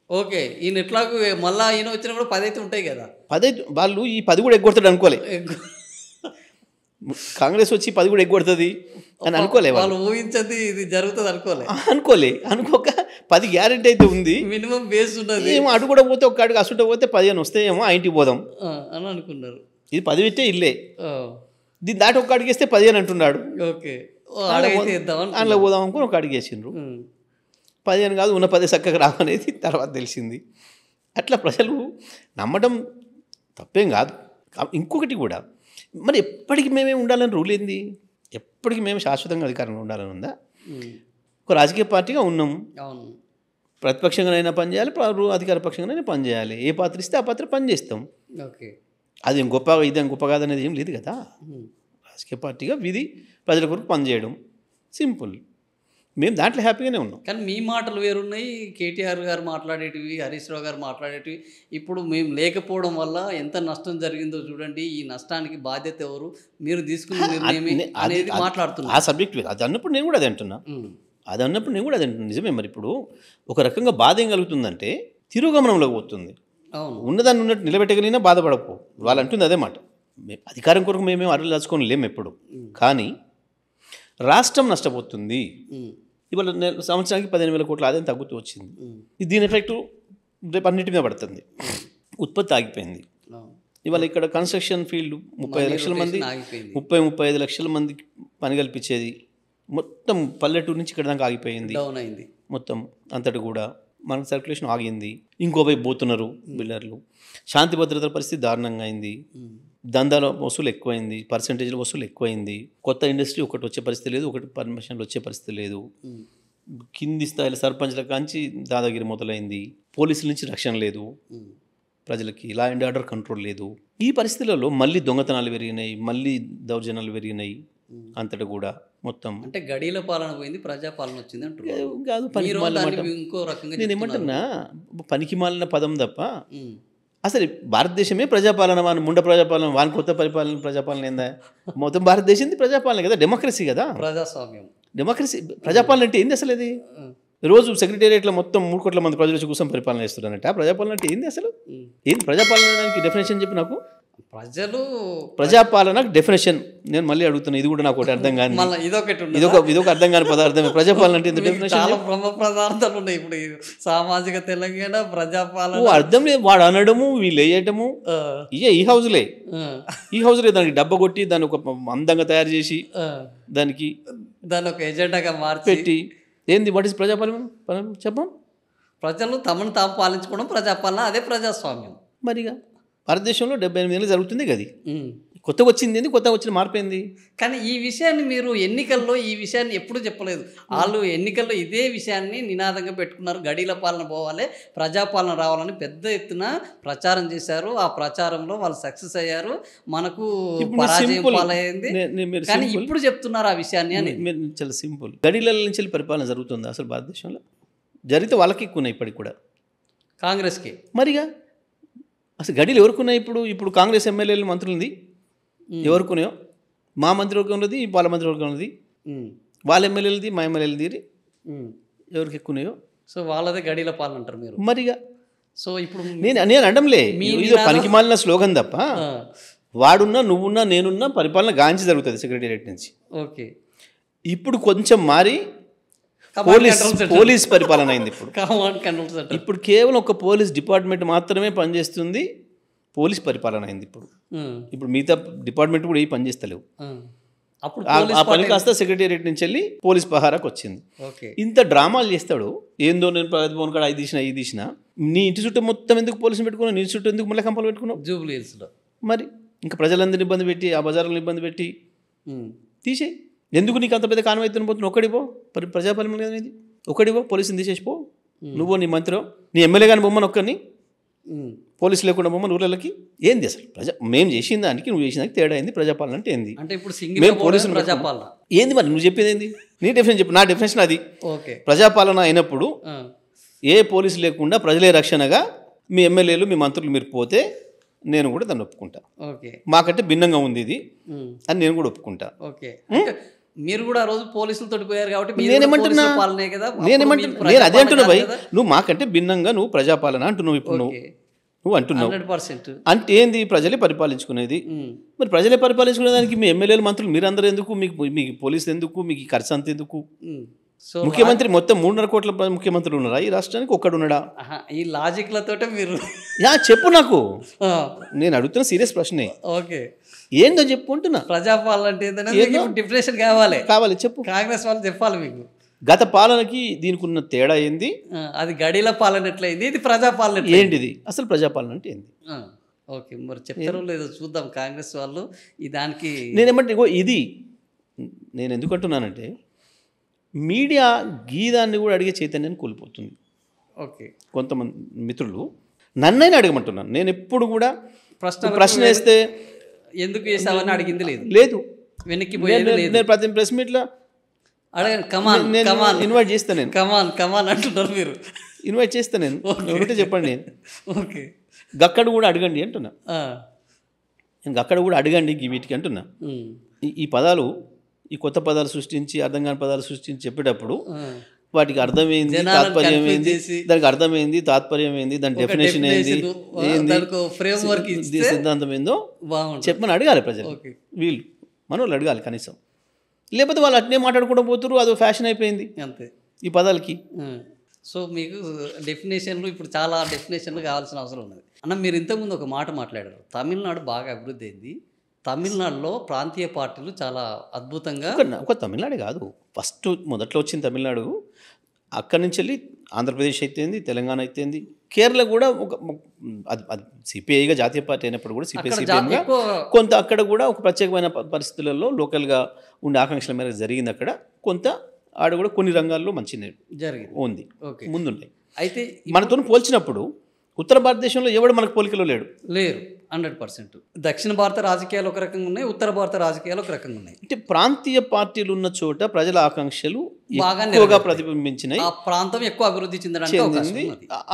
ఓకే, ఈయన ఎట్లాగూ మళ్ళీ ఈయన వచ్చినా కూడా 10 అయితే ఉంటాయి కదా. 10 అయితే వాళ్ళు ఈ 10 కూడా ఎగ్గొడతాడు అనుకోలే. కాంగ్రెస్ వచ్చి 10 కూడా ఎగ్గొడుతుంది అని అనుకోలే. వాళ్ళు ఊహించది ఇది జరుగుతుంది అనుకోక 10 గ్యారెంటీ అయితే ఉంది, మినిమం బేస్ ఉన్నది. ఏమో అటు కూడా పోతే ఒక్క అడుగు అసుట పోతే 15 వస్తాయేమో, ఆ ఇంటికి పోదాం అని అనుకున్నారు. ఇది 10 ఇట్టే ఇల్లే, దీన్ని దాటి ఒక్క అడిగేస్తే 15 అంటున్నాడు. ఓకే, అందులో పోదాం అనుకుని ఒక అడిగేసిండ్రు. 15 కాదు, ఉన్న 10 చక్కగా రావనేది తర్వాత తెలిసింది. అట్లా ప్రజలు నమ్మడం తప్పేం కాదు. ఇంకొకటి కూడా, మరి ఎప్పటికీ మేమే ఉండాలని రూల్ ఏంది? ఎప్పటికీ మేము శాశ్వతంగా అధికారంలో ఉండాలని ఉందా? ఒక రాజకీయ పార్టీగా ఉన్నాము, ప్రతిపక్షంగానైనా పనిచేయాలి, అధికార పక్షంగానైనా పనిచేయాలి. ఏ పాత్ర ఇస్తే ఆ పాత్ర పనిచేస్తాం. ఓకే, అది గొప్ప ఇదేం గొప్ప కాదనేది ఏం లేదు కదా. రాజకీయ పార్టీగా విధి ప్రజల కొరకు పనిచేయడం సింపుల్. మేము దాంట్లో హ్యాపీగానే ఉన్నాం. కానీ మీ మాటలు వేరున్నాయి, కేటీఆర్ గారు మాట్లాడేటివి, హరీష్ రావు గారు మాట్లాడేటివి. ఇప్పుడు మేము లేకపోవడం వల్ల ఎంత నష్టం జరిగిందో చూడండి, ఈ నష్టానికి బాధ్యత ఎవరు, మీరు తీసుకున్న నిర్ణయమే అనేది మాట్లాడుతున్నారు. ఆ సబ్జెక్ట్ అది అన్నప్పుడు నేను కూడా అదే అంటున్నా. నిజమే. మరి ఇప్పుడు ఒక రకంగా బాధ ఏం కలుగుతుందంటే తిరోగమనంలోకి పోతుంది. ఉన్నదాన్ని ఉన్నట్టు నిలబెట్టగలిగినా బాధపడకపో. వాళ్ళు అంటుంది అదే మాట. అధికారం కొరకు మేమేం అరులు దాచుకొని లేము ఎప్పుడు, కానీ రాష్ట్రం నష్టపోతుంది. ఇవాళ సంవత్సరానికి 15,000 కోట్ల ఆదాయం తగ్గుతూ వచ్చింది. దీని ఎఫెక్టు రేపు అన్నిటి మీద పడుతుంది. ఉత్పత్తి ఆగిపోయింది. ఇవాళ ఇక్కడ కన్స్ట్రక్షన్ ఫీల్డ్ 35 లక్షల మంది, 35 లక్షల మందికి పని కల్పించేది మొత్తం పల్లెటూరు నుంచి ఇక్కడ దాకా ఆగిపోయింది. మొత్తం అంతటి కూడా మనకు సర్క్యులేషన్ ఆగింది. ఇంకో వైపు పోతున్నారు బిల్డర్లు. శాంతి భద్రతల పరిస్థితి దారుణంగా అయింది. దందాల వసూలు ఎక్కువైంది, పర్సంటేజ్ల వసూలు ఎక్కువైంది. కొత్త ఇండస్ట్రీ ఒకటి వచ్చే పరిస్థితి లేదు, ఒకటి పర్మిషన్లు వచ్చే పరిస్థితి లేదు. కింది స్థాయిల సర్పంచ్ల కాంచి దాదాగిరి మొదలైంది. పోలీసుల నుంచి రక్షణ లేదు, ప్రజలకి లా అండ్ ఆర్డర్ కంట్రోల్ లేదు. ఈ పరిస్థితులలో మళ్ళీ దొంగతనాలు పెరిగినాయి, మళ్ళీ దౌర్జన్యాలు పెరిగినాయి. అంతటా కూడా మొత్తం అంటే గడిల పాలన పోయింది, ప్రజాపాలన వచ్చింది అంటారు. కాదు, ఇంకో రకంగా నేను ఏమంటున్నా, పనికి మాలిన పదం తప్ప అసలు భారతదేశమే ప్రజాపాలన, వాని ముండ ప్రజాపాలన, వాని కొత్త ప్రజాపాలన ఏందా? మొత్తం భారతదేశం ప్రజాపాలన కదా, డెమోక్రసీ కదా. ప్రజాస్వామ్యం, డెమోక్రసీ, ప్రజాపాలన అంటే ఏంది అసలు? అది రోజు సెక్రటేరియట్లో మొత్తం 3 కోట్ల మంది ప్రజలు వచ్చి కూర్చొని పరిపాలన చేస్తున్నారంటే ఆ ప్రజాపాలన అంటే ఏంది అసలు? ఏంది ప్రజాపాలనకి డెఫినేషన్ చెప్పి నాకు. ప్రజాపాలన డెఫినేషన్ నేను మళ్ళీ అడుగుతున్నా, ఇది కూడా నాకు ఒకటి అర్థం కాని, ఇదొక అర్థం కాని పదార్థం. ప్రజాపాలన అంటే డెఫినేషన్ బ్రహ్మ పదార్థాలు ఉన్నాయి. ఇప్పుడు సామాజిక తెలంగాణ ప్రజాపాలన అర్థం లేదు. వాడు అనడము, వీళ్ళు వేయటము, ఈ హౌజ్లే దానికి డబ్బ కొట్టి దాన్ని ఒక అందంగా తయారు చేసి దాన్ని ఒక ఎజెండాగా మార్చి పెట్టి ఏంది వాట్ ఇస్ ప్రజాపాలన చెప్పం. ప్రజలు తమను తాము పాలించుకోవడం ప్రజాపాలన, అదే ప్రజాస్వామ్యం. మరిగా భారతదేశంలో 78 ఏళ్ళు జరుగుతుంది కదా. కొత్తగా వచ్చింది ఏంది? కొత్తగా వచ్చిన మార్పు ఏంది? కానీ ఈ విషయాన్ని మీరు ఎన్నికల్లో ఈ విషయాన్ని ఎప్పుడూ చెప్పలేదు. వాళ్ళు ఎన్నికల్లో ఇదే విషయాన్ని నినాదంగా పెట్టుకున్నారు. గడీల పాలన పోవాలి, ప్రజాపాలన రావాలని పెద్ద ఎత్తున ప్రచారం చేశారు. ఆ ప్రచారంలో వాళ్ళు సక్సెస్ అయ్యారు, మనకు పరాజయం పాలైంది. కానీ ఇప్పుడు చెప్తున్నారు ఆ విషయాన్ని అని. చాలా సింపుల్. గడీల నుంచి పరిపాలన జరుగుతుంది అసలు భారతదేశంలో? జరిగితే వాళ్ళకి ఎక్కువ ఉన్నాయి ఇప్పటికి కూడా, కాంగ్రెస్కి. మరిగా అసలు గడీలు ఎవరుకున్నాయి? ఇప్పుడు కాంగ్రెస్ ఎమ్మెల్యేలు మంత్రులది ఎవరుకున్నాయో? మా మంత్రివర్గం ఉన్నది, వాళ్ళ మంత్రివర్గం ఉన్నది, వాళ్ళ ఎమ్మెల్యేలది, మా ఎమ్మెల్యేలది ఎవరికి ఎక్కున్నాయో. సో వాళ్ళదే గడీల పాలన అంటారు మీరు. మరిగా సో ఇప్పుడు నేను అనడంలే, ఇది పనికి మాలిన స్లోగన్ తప్ప. వాడున్నా, నువ్వున్నా, నేనున్నా పరిపాలన గాంచి జరుగుతుంది సెక్రటేరియట్ నుంచి. ఓకే, ఇప్పుడు కొంచెం మారి పోలీస్ పరిపాలన అయింది. ఇప్పుడు కేవలం ఒక పోలీస్ డిపార్ట్మెంట్ మాత్రమే పనిచేస్తుంది, పోలీస్ పరిపాలన అయింది. ఇప్పుడు మిగతా డిపార్ట్మెంట్ కూడా ఏ పని చేస్తలేవు. ఆ పని కాస్త సెక్రటేరియట్ నుంచి వెళ్ళి పోలీస్ పహారాకు వచ్చింది. ఇంత డ్రామాలు చేస్తాడు. ఏందో నేను ప్రగతిభవన్ కాడ ఇది తీసిన నీ ఇంటి చుట్టూ మొత్తం ఎందుకు పోలీసులు పెట్టుకున్నావు? నీ చుట్టూ ఎందుకు మళ్ళీ కంపలు పెట్టుకున్నావు? జూబ్లీ హిల్స్లో మరి ఇంకా ప్రజలందరినీ ఇబ్బంది పెట్టి, ఆ బజార్లను ఇబ్బంది పెట్టి తీసేయి. ఎందుకు నీకు అంత పెద్ద కాన్వాయ్తున్న పోతున్నావు? ఒక్కడిపో ప్రజాపాలన అనేది, ఒక్కడిపో పోలీసుని తీసేసిపో. నువ్వు నీ మంత్రిలో నీ ఎమ్మెల్యే కానీ బొమ్మను ఒక్కరిని, పోలీసు లేకుండా బొమ్మను ఊళ్ళకి. ఏంది అసలు మేము చేసిన దానికి నువ్వు చేసిన దానికి తేడా అయింది. ప్రజాపాలన అంటే ఏంది? అంటే ఇప్పుడు మేము పోలీసులు ప్రజాపాలన ఏంది మరి? నువ్వు చెప్పేది ఏంది? నీ డెఫినేషన్ చెప్పు. నా డెఫినేషన్ అది. ఓకే, ప్రజాపాలన అయినప్పుడు ఏ పోలీసు లేకుండా ప్రజలే రక్షణగా మీ ఎమ్మెల్యేలు, మీ మంత్రులు మీరు పోతే నేను కూడా దాన్ని ఒప్పుకుంటా. ఓకే, మాకంటే భిన్నంగా ఉంది ఇది అని నేను కూడా ఒప్పుకుంటా. ఓకే, మీరు కూడా ఆ రోజు పోలీసులతో పోయారు కాబట్టి నేనేమంటున్నా, నేను అదే అంటున్నా భయ్. నువ్వు మాకంటే భిన్నంగా నువ్వు ప్రజాపాలన అంటున్నావు. ఇప్పుడు నువ్వు అంటున్నావు 100%. అంటే ఏంది? ప్రజలే పరిపాలించుకునేది. మరి ప్రజలే పరిపాలించుకునే దానికి మీ ఎమ్మెల్యేలు, మంత్రులు మీరందరూ ఎందుకు? మీకు పోలీసులు ఎందుకు? మీకు ఖర్చు అంత ఎందుకు? ముఖ్యమంత్రి మొత్తం 3.5 కోట్ల ముఖ్యమంత్రులు ఉన్నారా ఈ రాష్ట్రానికి? ఒక్కడు ఉన్నాడా? ఈ లాజిక్లతోటే మీరు చెప్పు నాకు. నేను అడుగుతున్న సీరియస్ ప్రశ్నే. ఓకే, ఏందో చెప్పు అంటున్నా. ప్రజాపాలన అంటే డిఫినేషన్ కావాలి చెప్పు. కాంగ్రెస్ వాళ్ళు చెప్పాలి మీకు గత పాలనకి దీనికి ఉన్న తేడా ఏంది? అది గడీల పాలన ఎట్లయింది, ఇది ప్రజాపాలన ఏంటిది? అసలు ప్రజాపాలన అంటే ఏంది? ఓకే, మరి చెప్తారో లేదో చూద్దాం. కాంగ్రెస్ వాళ్ళు దానికి నేనేమంటే ఇది నేను ఎందుకు అంటున్నానంటే, మీడియా గీదాన్ని కూడా అడిగే చైతన్యాన్ని కోల్పోతుంది. ఓకే, కొంతమంది మిత్రులు నన్నైనా అడగమంటున్నాను. నేను ఎప్పుడు కూడా ప్రశ్న వేస్తే ఎందుకు వేసావని అడిగింది లేదు, వెనక్కి నేను ప్రతి ప్రెస్ మీట్లో అడగండి. కమాన్ ఇన్వైట్ చేస్తాను. నేను కమాన్ అంటున్నారు మీరు. ఇన్వైట్ చేస్తాను నేను, ఎవరంటే చెప్పండి. ఓకే, గక్కడ కూడా అడగండి అంటున్నా. అక్కడ కూడా అడగండి వీటికి అంటున్నా. ఈ పదాలు, ఈ కొత్త పదాలు సృష్టించి, అర్థం కాని పదాలు సృష్టించి చెప్పేటప్పుడు వాటికి అర్థమైంది, తాత్పర్యం ఏంది, దానికి అర్థమైంది, తాత్పర్యం ఏంది, దాని డెఫినేషన్ ఏంది, సిద్ధాంతం ఏందో చెప్పమని అడగాలి ప్రజలు. వీళ్ళు మనోళ్ళు అడగాలి కనీసం. లేకపోతే వాళ్ళు అట్నే మాట్లాడుకుంటూ పోతున్నారు, అదో ఫ్యాషన్ అయిపోయింది అంతే ఈ పదాలకి. సో మీకు డెఫినేషన్లు ఇప్పుడు చాలా డెఫినేషన్లు కావాల్సిన అవసరం ఉన్నది. అన్న, మీరు ఇంతకుముందు ఒక మాట మాట్లాడారు, తమిళనాడు బాగా అభివృద్ధి అయింది. తమిళనాడులో ప్రాంతీయ పార్టీలు చాలా అద్భుతంగా. ఒక తమిళనాడే కాదు, మొదట్లో వచ్చింది తమిళనాడు. అక్కడి నుంచి వెళ్ళి ఆంధ్రప్రదేశ్ అయితేంది, తెలంగాణ అయితేంది, కేరళ కూడా ఒక అది సిపిఐగా జాతీయ పార్టీ అయినప్పుడు కూడా సిపిఐగా కొంత అక్కడ కూడా ఒక ప్రత్యేకమైన పరిస్థితులలో లోకల్గా ఉండే ఆకాంక్షల మేరకు జరిగింది. అక్కడ కొంత ఆడ కూడా కొన్ని రంగాల్లో మంచిగా జరిగింది ఉంది, ముందున్నాయి. అయితే మనతో పోల్చినప్పుడు ఉత్తర భారతదేశంలో ఎవడు మనకు పోలికలో లేరు 100%. దక్షిణ భారత రాజకీయాలు ఒక రకంగా ఉన్నాయి, ఉత్తర భారత రాజకీయాలు ఒక రకంగా ఉన్నాయి. అంటే ప్రాంతీయ పార్టీలు ఉన్న చోట ప్రజల ఆకాంక్షలు బాగా ప్రతిబింబించినాయి. ఆ ప్రాంతం ఎక్కువ అభివృద్ధి చెందడానికి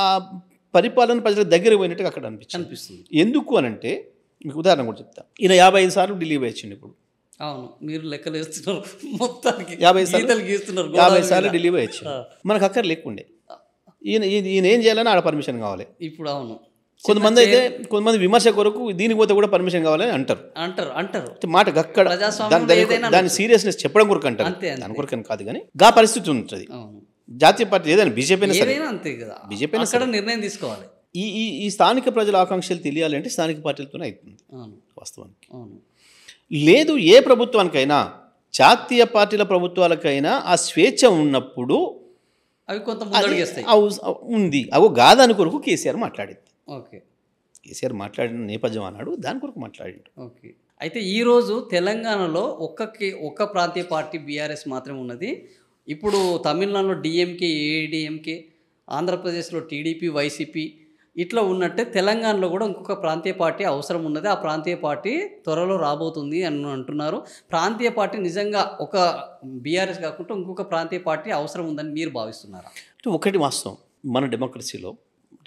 ఆ పరిపాలన ప్రజల దగ్గర పోయినట్టుగా అక్కడ కనిపిస్తుంది. ఎందుకు అనంటే మీకు ఉదాహరణ కూడా చెప్తా. ఈయన 55 సార్లు ఢిల్లీ పోయి వచ్చిండు. ఇప్పుడు అవును, మీరు లెక్కలు వేస్తున్నారు మొత్తానికి, 50 సార్లు గీతలు గీస్తున్నారు. 50 సార్లు ఢిల్లీ పోయి వచ్చిండు. మనకు అక్కర లేకుండే. ఈయన ఏం చేయాలని ఆడ పర్మిషన్ కావాలి. ఇప్పుడు అవును, కొంతమంది విమర్శ కొరకు దీనికి పోతే కూడా పర్మిషన్ కావాలని అంటారు. మాట అక్కడ దాని సీరియస్నెస్ చెప్పడం కొరకు అంటారు. దాని కొరకు కాదు కానీ గా పరిస్థితి ఉంటుంది. జాతీయ పార్టీ ఏదైనా బీజేపీ అంతే కదా, బీజేపీ నిర్ణయం తీసుకోవాలి. ఈ స్థానిక ప్రజల ఆకాంక్షలు తెలియాలంటే స్థానిక పార్టీలతోనే అవుతుంది వాస్తవానికి. లేదు ఏ ప్రభుత్వానికైనా, జాతీయ పార్టీల ప్రభుత్వాలకైనా ఆ స్వేచ్ఛ ఉన్నప్పుడు అవి కొంత ఉంది. అవో గాదాని కొరకు కేసీఆర్ మాట్లాడింది. ఓకే, కేసీఆర్ మాట్లాడిన నేపథ్యం అన్నాడు, దాని కొరకు మాట్లాడిండు. ఓకే, అయితే ఈరోజు తెలంగాణలో ఒక్క ప్రాంతీయ పార్టీ బీఆర్ఎస్ మాత్రమే ఉన్నది. ఇప్పుడు తమిళనాడులో డిఎంకే, ఏఐడిఎంకే, ఆంధ్రప్రదేశ్లో టీడీపీ, వైసీపీ ఇట్లా ఉన్నట్టే తెలంగాణలో కూడా ఇంకొక ప్రాంతీయ పార్టీ అవసరం ఉన్నది. ఆ ప్రాంతీయ పార్టీ త్వరలో రాబోతుంది అని అంటున్నారు. ప్రాంతీయ పార్టీ నిజంగా ఒక బీఆర్ఎస్ కాకుండా ఇంకొక ప్రాంతీయ పార్టీ అవసరం ఉందని మీరు భావిస్తున్నారా? ఒకటి వాస్తవం, మన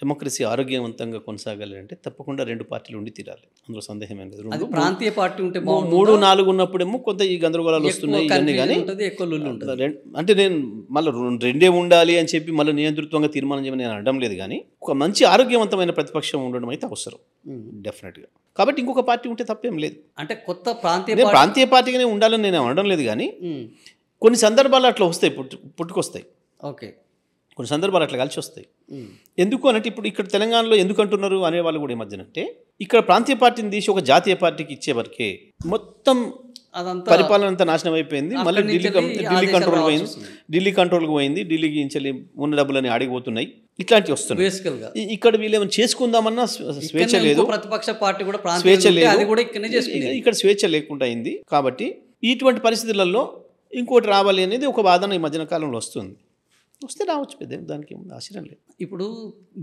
డెమోక్రసీ ఆరోగ్యవంతంగా కొనసాగాలంటే తప్పకుండా 2 పార్టీలు ఉండి తీరాలి. అందులో సందేహం ఏం లేదు. ప్రాంతీయ పార్టీ ఉంటే 3, 4 ఉన్నప్పుడేమో కొంత ఈ గందరగోళాలు వస్తున్నాయి ఇవన్నీ. కానీ అంటే నేను మళ్ళీ 2 ఉండాలి అని చెప్పి మళ్ళీ నియంతృత్వంగా తీర్మానం చేయమని నేను అనడం లేదు. కానీ ఒక మంచి ఆరోగ్యవంతమైన ప్రతిపక్షం ఉండడం అయితే అవసరం డెఫినెట్గా. కాబట్టి ఇంకొక పార్టీ ఉంటే తప్పేం లేదు. అంటే కొత్త ప్రాంతీయ పార్టీగానే ఉండాలని నేను అనడం లేదు. కానీ కొన్ని సందర్భాలు అట్లా వస్తాయి, పుట్టుకొస్తాయి. ఓకే, కొన్ని సందర్భాలు అట్లా కలిసి వస్తాయి. ఎందుకు అనంటే ఇప్పుడు ఇక్కడ తెలంగాణలో ఎందుకు అంటున్నారు అనేవాళ్ళు కూడా ఈ మధ్యనంటే, ఇక్కడ ప్రాంతీయ పార్టీని తీసి ఒక జాతీయ పార్టీకి ఇచ్చే వరకే మొత్తం పరిపాలన అంతా నాశనం అయిపోయింది. మళ్ళీ ఢిల్లీ కంట్రోల్కి పోయింది. ఢిల్లీకి ఇంచెల్లి ఉన్న డబ్బులని ఆడిపోతున్నాయి. ఇట్లాంటివి వస్తున్నాయి. ఇక్కడ వీళ్ళు ఏమైనా చేసుకుందామన్నా స్వేచ్ఛ లేదు, ప్రతిపక్ష పార్టీ కూడా స్వేచ్ఛ లేదు, ఇక్కడ స్వేచ్ఛ లేకుండా అయింది. కాబట్టి ఇటువంటి పరిస్థితులలో ఇంకోటి రావాలి అనేది ఒక వాదన ఈ మధ్యన కాలంలో వస్తే రావచ్చు. పెద్ద దానికి ఆశ్చర్యం లేదు. ఇప్పుడు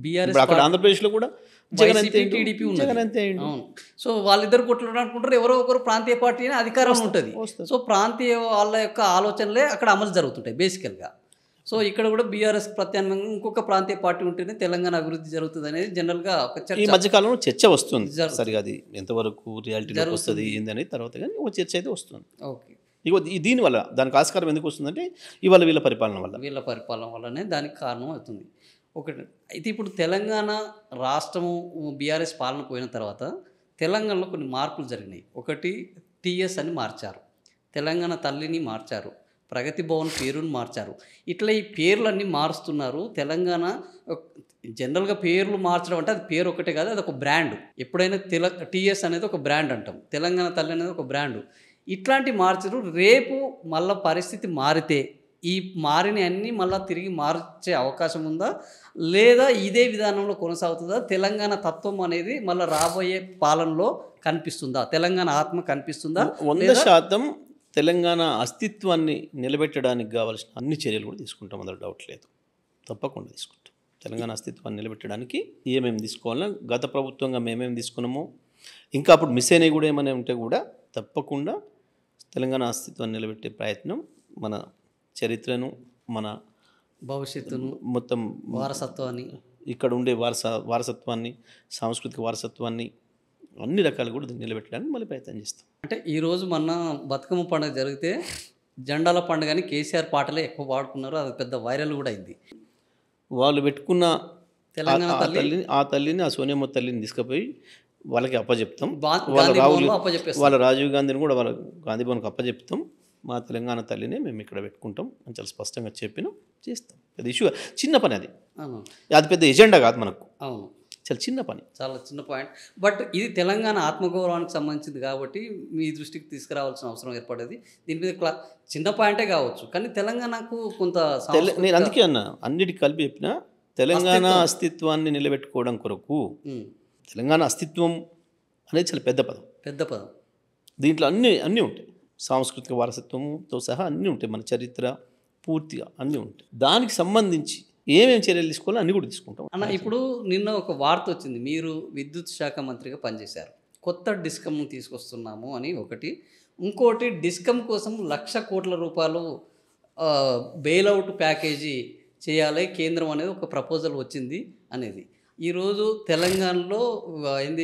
బీఆర్ఎస్ అక్కడ ఆంధ్రప్రదేశ్లో కూడా జగన్ అంతే, టీడీపీ అంతే. సో వాళ్ళిద్దరు కొట్లాడు అనుకుంటారు, ఎవరో ఒకరు ప్రాంతీయ పార్టీ అధికారం ఉంటుంది. సో ప్రాంతీయ వాళ్ళ యొక్క ఆలోచనలే అక్కడ అమలు జరుగుతుంటాయి బేసికల్గా. సో ఇక్కడ కూడా బీఆర్ఎస్ ప్రత్యామ్నాయంగా ఇంకొక ప్రాంతీయ పార్టీ ఉంటేనే తెలంగాణ అభివృద్ధి జరుగుతుంది అనేది జనరల్గా ఈ మధ్యకాలంలో చర్చ వస్తుంది. సరిగా అది ఎంతవరకు రియాలిటీలో వస్తుంది ఏందనేది తర్వాత కానీ ఒక చర్చ అయితే వస్తుంది. ఓకే, ఇగో దీనివల్ల దానికి ఆస్కారం ఎందుకు వస్తుందంటే ఇవాళ వీళ్ళ పరిపాలన వల్లనే దానికి కారణం అవుతుంది. ఒకటి అయితే ఇప్పుడు తెలంగాణ రాష్ట్రము బీఆర్ఎస్ పాలన పోయిన తర్వాత తెలంగాణలో కొన్ని మార్పులు జరిగినాయి. ఒకటి టీఎస్ అని మార్చారు, తెలంగాణ తల్లిని మార్చారు, ప్రగతి భవన్ పేరుని మార్చారు. ఇట్లా ఈ పేర్లన్నీ మారుస్తున్నారు. తెలంగాణ జనరల్గా పేర్లు మార్చడం అంటే అది పేరు ఒకటే కాదు, అది ఒక బ్రాండ్. ఎప్పుడైనా టీఎస్ అనేది ఒక బ్రాండ్ అంటాం, తెలంగాణ తల్లి అనేది ఒక బ్రాండు. ఇట్లాంటి మార్చరు. రేపు మళ్ళీ పరిస్థితి మారితే ఈ మారిన అన్నీ మళ్ళీ తిరిగి మార్చే అవకాశం ఉందా, లేదా ఇదే విధానంలో కొనసాగుతుందా? తెలంగాణ తత్వం అనేది మళ్ళీ రాబోయే పాలనలో కనిపిస్తుందా? తెలంగాణ ఆత్మ కనిపిస్తుందా? 100% తెలంగాణ అస్తిత్వాన్ని నిలబెట్టడానికి కావాల్సిన అన్ని చర్యలు కూడా తీసుకుంటాం, అందులో డౌట్ లేదు. తప్పకుండా తీసుకుంటాం. తెలంగాణ అస్తిత్వాన్ని నిలబెట్టడానికి ఏమేమి తీసుకోవాలన్నా గత ప్రభుత్వంగా మేమేమి తీసుకున్నామో, ఇంకా అప్పుడు మిస్ అయినవి కూడా ఏమైనా ఉంటే కూడా తప్పకుండా తెలంగాణ అస్తిత్వాన్ని నిలబెట్టే ప్రయత్నం, మన చరిత్రను, మన భవిష్యత్తును, మొత్తం వారసత్వాన్ని, ఇక్కడ ఉండే వారసత్వాన్ని, సాంస్కృతిక వారసత్వాన్ని అన్ని రకాలు కూడా నిలబెట్టడానికి మళ్ళీ ప్రయత్నం చేస్తాం. అంటే ఈరోజు మన బతుకమ్మ పండుగ జరిగితే జెండాల పండుగని కేసీఆర్ పాటలే ఎక్కువ పాడుకున్నారు, అది పెద్ద వైరల్ కూడా అయింది. వాళ్ళు పెట్టుకున్న తెలంగాణ ఆ తల్లిని ఆ సోనియమ్మ తల్లిని తీసుకుపోయి వాళ్ళకి అప్పచెప్తాం. వాళ్ళ రాజీవ్ గాంధీని కూడా వాళ్ళ గాంధీ భవన్కి అప్పచెప్తాం. మా తెలంగాణ తల్లిని మేము ఇక్కడ పెట్టుకుంటాం అని చాలా స్పష్టంగా చెప్పినాం, చేస్తాం. పెద్ద ఇష్యూ, చిన్న పని అది పెద్ద ఎజెండా కాదు మనకు. అవును, చాలా చిన్న పని, చాలా చిన్న పాయింట్. బట్ ఇది తెలంగాణ ఆత్మగౌరవానికి సంబంధించింది కాబట్టి మీ దృష్టికి తీసుకురావాల్సిన అవసరం ఏర్పడేది. దీని మీద చిన్న పాయింటే కావచ్చు, కానీ తెలంగాణకు కొంత నేను అందుకే అన్నా, అన్నిటికీ కలిపి చెప్పిన తెలంగాణ అస్తిత్వాన్ని నిలబెట్టుకోవడం కొరకు తెలంగాణ అస్తిత్వం అనేది చాలా పెద్ద పదం. దీంట్లో అన్నీ ఉంటాయి, సాంస్కృతిక వారసత్వంతో సహా అన్నీ ఉంటాయి, మన చరిత్ర పూర్తిగా అన్నీ ఉంటాయి. దానికి సంబంధించి ఏమేమి చర్యలు తీసుకోవాలో అన్నీ కూడా తీసుకుంటాం అన్న. ఇప్పుడు నిన్న ఒక వార్త వచ్చింది, మీరు విద్యుత్ శాఖ మంత్రిగా పనిచేశారు, కొత్త డిస్కమ్ను తీసుకొస్తున్నాము అని ఒకటి. ఇంకోటి డిస్కమ్ కోసం 1,00,000 కోట్ల రూపాయలు బెయిల్అవుట్ ప్యాకేజీ చేయాలి కేంద్రం అనేది ఒక ప్రపోజల్ వచ్చింది అనేది. ఈరోజు తెలంగాణలో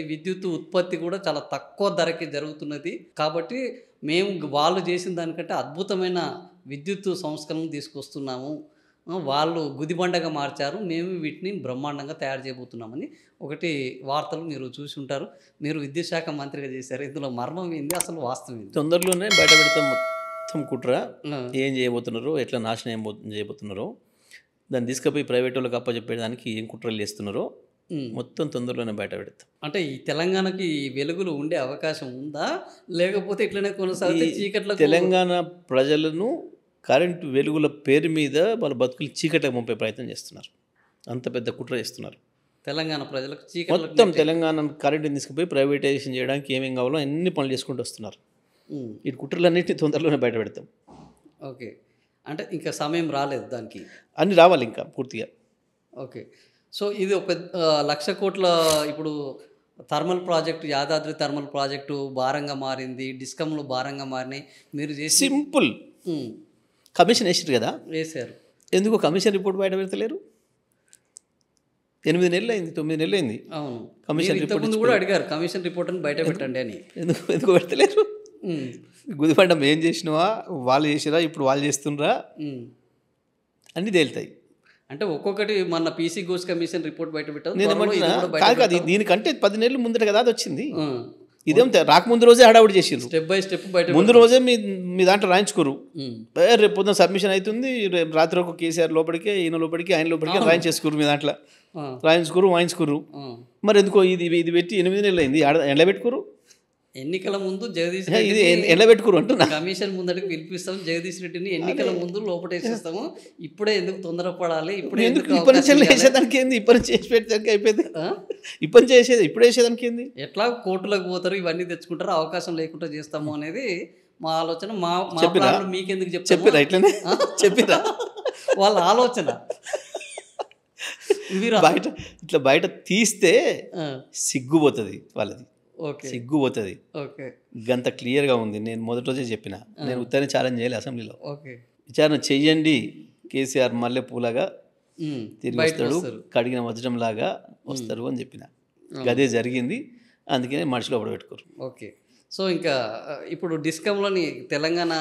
విద్యుత్ ఉత్పత్తి కూడా చాలా తక్కువ ధరకి జరుగుతున్నది. కాబట్టి మేము వాళ్ళు చేసిన దానికంటే అద్భుతమైన విద్యుత్ సంస్కరణలు తీసుకొస్తున్నాము. వాళ్ళు గుదిబండగా మార్చారు. మేము వీటిని బ్రహ్మాండంగా తయారు చేయబోతున్నామని ఒకటి వార్తలు మీరు చూసి ఉంటారు. మీరు విద్యుత్ శాఖ మంత్రిగా చేశారు. ఇందులో మర్మం ఏంది, అసలు వాస్తవం ఏంది? తొందరలోనే బయట పెడతాం మొత్తం కుట్ర, ఏం చేయబోతున్నారో, ఎట్లా నాశనం చేయబోతున్నారో, దాన్ని తీసుకుపోయి ప్రైవేట్ వాళ్ళకి అప్పచెప్పేదానికి ఏం కుట్రలు చేస్తున్నారో మొత్తం తొందరలోనే బయట పెడతాం. అంటే ఈ తెలంగాణకి వెలుగులు ఉండే అవకాశం ఉందా, లేకపోతే ఇట్లనే కొనసాగితే చీకట్లో తెలంగాణ ప్రజలను కరెంటు వెలుగుల పేరు మీద వాళ్ళ బతుకులు చీకట్లకు పంపే ప్రయత్నం చేస్తున్నారు. అంత పెద్ద కుట్ర చేస్తున్నారు. తెలంగాణ ప్రజలకు చీకట్లో మొత్తం తెలంగాణ కరెంటుని తీసుకుపోయి ప్రైవేటైజేషన్ చేయడానికి ఏమేం కావాలో అన్ని పనులు చేసుకుంటూ వస్తున్నారు. ఈ కుట్రలన్నింటినీ తొందరలోనే బయట పెడతాం. ఓకే, అంటే ఇంకా సమయం రాలేదు దానికి, అన్నీ రావాలి ఇంకా పూర్తిగా. ఓకే, సో ఇది ఒక 1,00,000 కోట్ల ఇప్పుడు thermal project, Yadadri thermal project భారంగా మారింది, డిస్కమ్లు భారంగా మారినాయి. మీరు చేసి సింపుల్ కమిషన్ వేసారు కదా, వేసారు. ఎందుకు కమిషన్ రిపోర్ట్ బయట పెడతలేరు? 8 నెలలు అయింది, 9 నెలలు అయింది. అవును, కమిషన్ రిపోర్ట్ కూడా అడిగారు కమిషన్ రిపోర్ట్ అని బయట పెట్టండి అని. ఎందుకు పెడతలేరు? గుదిపండం ఏం చేసినవా, వాళ్ళు చేసిరా, ఇప్పుడు వాళ్ళు చేస్తుండ్రా, అన్నీ తేలుతాయి. అంటే ఒక్కొక్కటి మన పీసీ గోస్ కమిషన్ రిపోర్ట్ బయట పెట్టారు. కాదు, దీనికంటే 10 నెలలు ముందట కదా అది వచ్చింది. ఇదేం రాకముందు రోజే హడావుడి చేసిండ్రు. స్టెప్ బై స్టెప్ బయట ముందు రోజే మీ దాంట్లో రాయించుకోరు. రేపు పొద్దున సబ్మిషన్ అవుతుంది, రేపు రాత్రి ఒక కేసీఆర్ లోపలికే, ఈయన లోపలికి, ఆయన లోపలికి రాయించేసుకోరు. మీ దాంట్లో రాయించుకోరు, వాయించుకోరు. మరి ఎందుకో ఇది పెట్టి 8 నెలలు అయింది, ఎండ పెట్టుకోరు. ఎన్నికల ముందు జగదీష్ ఇది ఎండ పెట్టుకోరు అంటున్నా. కమిషన్ ముందడికి పిలిపిస్తాం జగదీష్ రెడ్డిని, ఎన్నికల ముందు లోపటేసేస్తాము. ఇప్పుడే ఎందుకు తొందరపడాలి, ఇప్పుడు వేసేదానికి ఏంది, ఇప్పటి చేసి పెట్టడానికి అయిపోయింది. ఇప్పటి చేసేది ఇప్పుడు వేసేదానికి ఏంది? ఎట్లా కోర్టులకు పోతారు, ఇవన్నీ తెచ్చుకుంటారు, అవకాశం లేకుండా చేస్తాము అనేది మా ఆలోచన. మా మీకెందుకు చెప్పిరా? ఇట్లనే చెప్పిరా? వాళ్ళ ఆలోచన. బయట ఇట్లా బయట తీస్తే సిగ్గుపోతుంది వాళ్ళది, సిగ్గుపోతుంది. గంత క్లియర్గా ఉంది. నేను మొదటి రోజే చెప్పిన, నేను ఉత్తరాన్ని ఛాలెంజ్ చేయాలి అసెంబ్లీలో. విచారణ చెయ్యండి, కేసీఆర్ మల్లె పూలాగా తిరిగి వస్తాడు, కడిగిన వజ్రం లాగా వస్తారు అని చెప్పిన. అదే జరిగింది. అందుకనే మనిషిలో పెట్టుకోరు. ఓకే, సో ఇంకా ఇప్పుడు డిస్కంలోని తెలంగాణ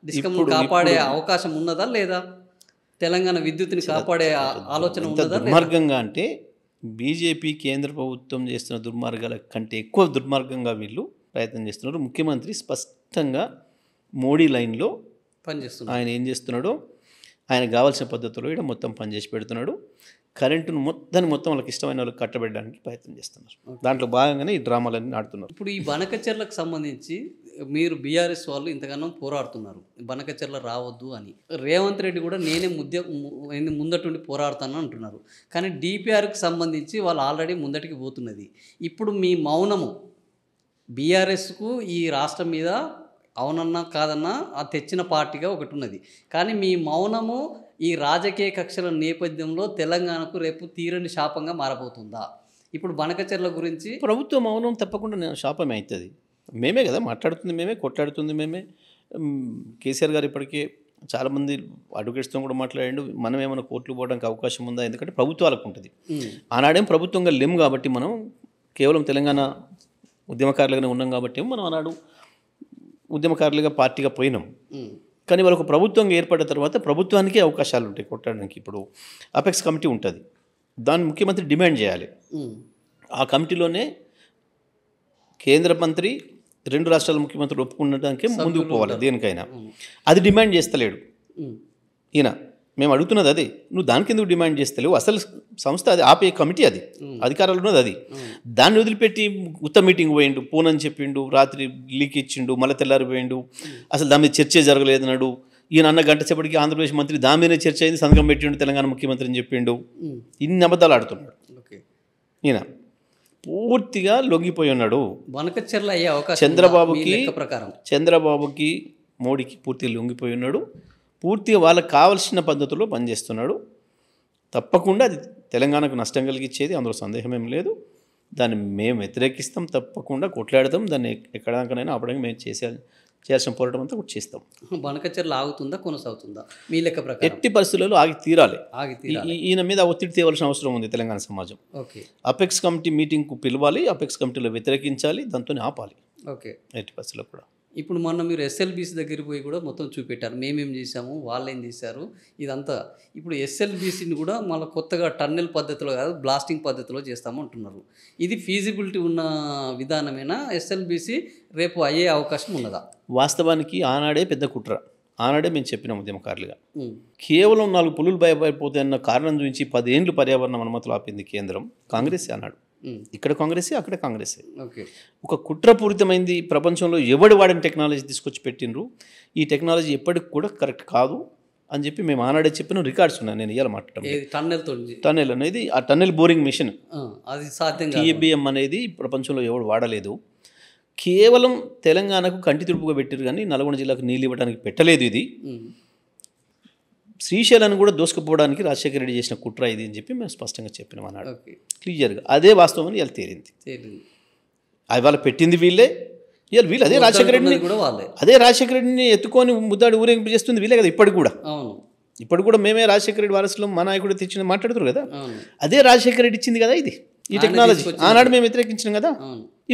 డిస్కమ్ కాపాడే అవకాశం ఉన్నదా లేదా? తెలంగాణ విద్యుత్ని కాపాడే ఆలోచన ఉన్నదా? దుర్మార్గంగా అంటే బీజేపీ కేంద్ర ప్రభుత్వం చేస్తున్న దుర్మార్గాల కంటే ఎక్కువ దుర్మార్గంగా వీళ్ళు ప్రయత్నం చేస్తున్నారు. ముఖ్యమంత్రి స్పష్టంగా మోడీ లైన్లో పనిచేస్తున్నారు. ఆయన ఏం చేస్తున్నాడో ఆయనకు కావాల్సిన పద్ధతిలో ఇక్కడ మొత్తం పనిచేసి పెడుతున్నాడు. కరెంటును మొత్తం వాళ్ళకి ఇష్టమైన వాళ్ళకి కట్టబెట్టడానికి ప్రయత్నం చేస్తున్నారు. దాంట్లో భాగంగానే ఈ డ్రామాలన్నీ ఆడుతున్నారు. ఇప్పుడు ఈ బనకచెర్లకు సంబంధించి మీరు బీఆర్ఎస్ వాళ్ళు ఇంతగానో పోరాడుతున్నారు, బనకచెర్ల రావద్దు అని. రేవంత్ రెడ్డి కూడా నేనే ముందటుండి పోరాడుతాను అంటున్నారు. కానీ డిపిఆర్కి సంబంధించి వాళ్ళు ఆల్రెడీ ముందటికి పోతున్నది. ఇప్పుడు మీ మౌనము బీఆర్ఎస్కు ఈ రాష్ట్రం మీద అవునన్నా కాదన్నా అది తెచ్చిన పార్టీగా ఒకటి ఉన్నది. కానీ మీ మౌనము ఈ రాజకీయ కక్షల నేపథ్యంలో తెలంగాణకు రేపు తీరని శాపంగా మారబోతుందా? ఇప్పుడు బనకచెర్ల గురించి ప్రభుత్వ మౌనం తప్పకుండా శాపమే అవుతుంది. మేమే కదా మాట్లాడుతుంది, మేమే కొట్లాడుతుంది, మేమే. కేసీఆర్ గారు ఇప్పటికే చాలామంది అడ్వకేట్స్తో కూడా మాట్లాడండు. మనం ఏమైనా కోర్టులు పోవడానికి అవకాశం ఉందా? ఎందుకంటే ప్రభుత్వాలకు ఉంటుంది. ఆనాడేం ప్రభుత్వంగా లేము కాబట్టి మనం కేవలం తెలంగాణ ఉద్యమకారులుగానే ఉన్నాం కాబట్టి మనం ఆనాడు ఉద్యమకారులుగా పార్టీగా పోయినాం. కానీ వాళ్ళకు ప్రభుత్వంగా ఏర్పడిన తర్వాత ప్రభుత్వానికే అవకాశాలు ఉంటాయి కొట్టడానికి. ఇప్పుడు అపెక్స్ కమిటీ ఉంటుంది, దాన్ని ముఖ్యమంత్రి డిమాండ్ చేయాలి. ఆ కమిటీలోనే కేంద్ర మంత్రి, 2 రాష్ట్రాల ముఖ్యమంత్రులు ఒప్పుకున్నదానికే ముందుకు పోవాలి దేనికైనా. అది డిమాండ్ చేస్తలేడు ఈయన. మేము అడుగుతున్నది అదే, నువ్వు దానికి ఎందుకు డిమాండ్ చేస్తలేవు? అసలు సంస్థ అది, ఆపే కమిటీ అది, అధికారాలు ఉన్నది అది. దాన్ని వదిలిపెట్టి ఉత్త మీటింగ్ పోయిండు, పోనని చెప్పిండు, రాత్రి లీక్ ఇచ్చిండు, మళ్ళీ తెల్లారిపోయిండు, అసలు దాని మీద చర్చే జరగలేదన్నాడు. ఈయన అన్న గంట సేపటికి ఆంధ్రప్రదేశ్ మంత్రి దాని మీదనే చర్చ అయింది, సంతకం పెట్టిండు తెలంగాణ ముఖ్యమంత్రి అని చెప్పిండు. ఇన్ని అబద్ధాలు ఆడుతున్నాడు ఈయన. పూర్తిగా లొంగిపోయి ఉన్నాడు. బనకచెర్ల అయ్యే అవకాశం చంద్రబాబుకి మోడీకి పూర్తిగా లొంగిపోయి ఉన్నాడు. పూర్తిగా వాళ్ళకి కావాల్సిన పద్ధతిలో పనిచేస్తున్నాడు. తప్పకుండా అది తెలంగాణకు నష్టం కలిగించేది, అందులో సందేహం ఏం లేదు. దాన్ని మేము వ్యతిరేకిస్తాం, తప్పకుండా కొట్లాడతాం. దాన్ని ఎక్కడానికైనా ఆపడానికి మేము చేయాల్సిన పోరాటం అంతా కూడా చేస్తాం. బనకచెర్ల ఆగుతుందా కొనసాగుతుందా మీ లెక్క ప్రకారం? ఎట్టి పరిస్థితులలో ఆగి తీరాలి. ఆగి తీరాలి. ఈయన మీద ఒత్తిడి తేవాల్సిన అవసరం ఉంది తెలంగాణ సమాజం. ఓకే అపెక్స్ కమిటీ మీటింగ్కు పిలవాలి, అపెక్స్ కమిటీలో వ్యతిరేకించాలి, దాంతో ఆపాలి ఓకే. ఎట్టి పరిస్థితుల్లో కూడా. ఇప్పుడు మొన్న మీరు ఎస్ఎల్బీసీ దగ్గరికి పోయి కూడా మొత్తం చూపెట్టారు, మేమేం చేశాము వాళ్ళు ఏం చేశారు ఇదంతా. ఇప్పుడు ఎస్ఎల్బీసీని కూడా మళ్ళీ కొత్తగా టన్నెల్ పద్ధతిలో కాదు బ్లాస్టింగ్ పద్ధతిలో చేస్తాము అంటున్నారు. ఇది ఫీజిబిలిటీ ఉన్న విధానమేనా? ఎస్ఎల్బీసీ రేపు అయ్యే అవకాశం ఉన్నదా? వాస్తవానికి ఆనాడే పెద్ద కుట్ర. ఆనాడే మేము చెప్పినాం ఉద్యమకారులుగా, కేవలం 4 పులులు భయపడిపోతాయన్న కారణం చూపించి 10 ఏళ్ళు పర్యావరణ అనుమతులు ఆపింది కేంద్రం, కాంగ్రెస్ అన్నాడు. ఇక్కడ కాంగ్రెసే అక్కడ కాంగ్రెసే. ఓకే. ఒక కుట్రపూరితమైంది. ప్రపంచంలో ఎవడు వాడిన టెక్నాలజీ తీసుకొచ్చి పెట్టిండ్రు, ఈ టెక్నాలజీ ఎప్పటికి కూడా కరెక్ట్ కాదు అని చెప్పి మేము ఆనాడే చెప్పిన రికార్డ్స్ ఉన్నాయి. నేను ఇవాళ మాట్లాడటం టన్నెల్ అనేది ఆ టన్నెల్ బోరింగ్ మిషన్ అది సాధ్యం TBM అనేది ప్రపంచంలో ఎవడు వాడలేదు. కేవలం తెలంగాణకు కంటి తుడుపుగా పెట్టారు కానీ నల్గొండ జిల్లాకు నీళ్ళు ఇవ్వడానికి పెట్టలేదు. ఇది శ్రీశైలాన్ని కూడా దోసుకుపోవడానికి రాజశేఖర రెడ్డి చేసిన కుట్ర ఇది అని చెప్పి మేము స్పష్టంగా చెప్పినాం అన్నాడు, క్లియర్గా. అదే వాస్తవం అని ఇలా తేలింది. ఇవాళ పెట్టింది వీళ్ళే, ఇవాళ వీళ్ళు అదే రాజశేఖర రెడ్డిని ఎత్తుకొని ముద్దాడి ఊరేగింపు చేస్తుంది వీళ్ళే కదా ఇప్పటికి కూడా. ఇప్పుడు కూడా మేమే రాజశేఖర రెడ్డి వారసులు, మా నాయకుడు తెచ్చిన మాట్లాడుతున్నారు కదా, అదే రాజశేఖర రెడ్డి ఇచ్చింది కదా ఇది, ఈ టెక్నాలజీ. ఆనాడు మేము వ్యతిరేకించినాం కదా,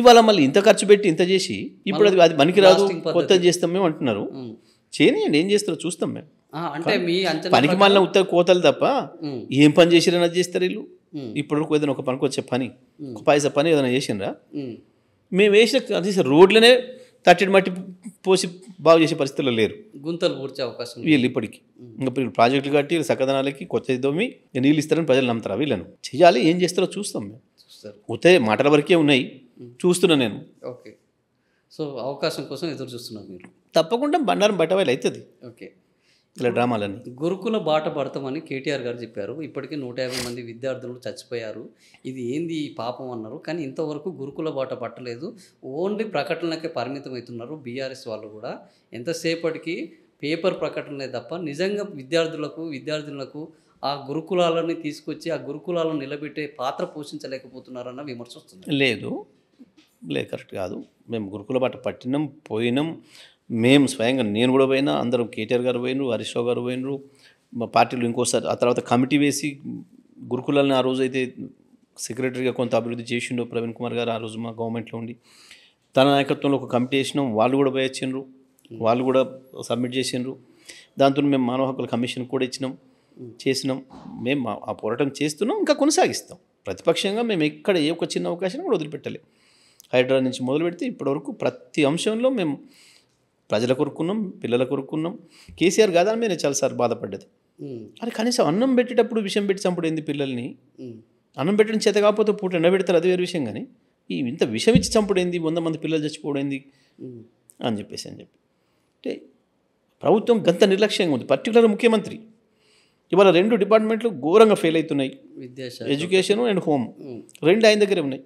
ఇవాళ మళ్ళీ ఇంత ఖర్చు పెట్టి ఇంత చేసి ఇప్పుడు అది పనికిరాదు కొత్తది చేస్తాం మేము అంటున్నారు. చేయనియండి, ఏం చేస్తారో చూస్తాం మేము. అంటే మీ పనికి మళ్ళీ ఉత్తర కోతలు తప్ప ఏం పని చేసిరని అది చేస్తారు వీళ్ళు. ఇప్పటివరకు ఏదైనా ఒక పనికి వచ్చే పని, ఒక పైసా పని ఏదైనా చేసినరా? మేము వేసిన రోడ్లనే తట్టడి మట్టి పోసి బాగు చేసే పరిస్థితుల్లో లేరు, గుంతలు పూడ్చే అవకాశం వీళ్ళు ఇప్పటికి. ఇంకా ప్రాజెక్టులు కట్టి సకదనాలకి కొత్త దోమి నీళ్ళు ఇస్తారని ప్రజలు నమ్ముతారా? వీళ్ళను చేయాలి, ఏం చేస్తారో చూస్తాం మేము. ఉతే మాటల వరకే ఉన్నాయి, చూస్తున్నా నేను. ఓకే. సో అవకాశం కోసం ఎదురు చూస్తున్నారు మీరు. తప్పకుండా బండారం బయటవాళ్ళు అవుతుంది. ఓకే. ఇలా డ్రామాలని గురుకుల బాట పడతామని కేటీఆర్ గారు చెప్పారు. ఇప్పటికీ 150 మంది విద్యార్థులు చచ్చిపోయారు. ఇది ఏంది ఈ పాపం అన్నారు. కానీ ఇంతవరకు గురుకుల బాట పట్టలేదు, ఓన్లీ ప్రకటనలకే పరిమితం అవుతున్నారు బీఆర్ఎస్ వాళ్ళు కూడా. ఎంతసేపటికి పేపర్ ప్రకటనలే తప్ప నిజంగా విద్యార్థులకు ఆ గురుకులాలని తీసుకొచ్చి ఆ గురుకులాలను నిలబెట్టే పాత్ర పోషించలేకపోతున్నారన్న విమర్శ వస్తుంది. లేదు, కరెక్ట్ కాదు. మేము గురుకుల బాట పట్టినాం, పోయినాం. మేము స్వయంగా నేను కూడా పోయినా, అందరం కేటీఆర్ గారు పోయినరు, హరీష్ రావు గారు పోయినరు, మా పార్టీలు ఇంకోసారి. ఆ తర్వాత కమిటీ వేసి గురుకులాలని ఆ రోజు అయితే సెక్రటరీగా కొంత అభివృద్ధి చేసిండు ప్రవీణ్ కుమార్ గారు, ఆ రోజు మా గవర్నమెంట్లో ఉండి. తన నాయకత్వంలో ఒక కమిటీ వేసినాం, వాళ్ళు కూడా పోయి వచ్చిండ్రు, వాళ్ళు కూడా సబ్మిట్ చేసిండ్రు. దాంతో మేము మానవ హక్కుల కమిషన్ కూడా చేసినాం. మేము ఆ పోరాటం చేస్తున్నాం, ఇంకా కొనసాగిస్తాం. ప్రతిపక్షంగా మేము ఎక్కడ ఏ ఒక చిన్న అవకాశం కూడా వదిలిపెట్టలేం. హైడ్రా నుంచి మొదలు పెడితే ఇప్పటివరకు ప్రతి అంశంలో మేము ప్రజల కొరుకున్నాం, పిల్లల కొరుకున్నాం. కేసీఆర్ కాదా మీద చాలాసార్లు బాధపడ్డది. అది కనీసం అన్నం పెట్టేటప్పుడు విషయం పెట్టి చంపడైంది పిల్లల్ని. అన్నం పెట్టడం చేత కాకపోతే పూట ఎండబెడతారు, అది వేరే విషయం. కానీ ఈ ఇంత విషం ఇచ్చి చంపడైంది, 100 మంది పిల్లలు చచ్చిపోవడైంది అని చెప్పి అంటే ప్రభుత్వం గంత నిర్లక్ష్యంగా ఉంది. పర్టికులర్ ముఖ్యమంత్రి ఇవాళ 2 డిపార్ట్మెంట్లు ఘోరంగా ఫెయిల్ అవుతున్నాయి, ఎడ్యుకేషన్ అండ్ హోమ్. 2 ఆయన దగ్గరే ఉన్నాయి.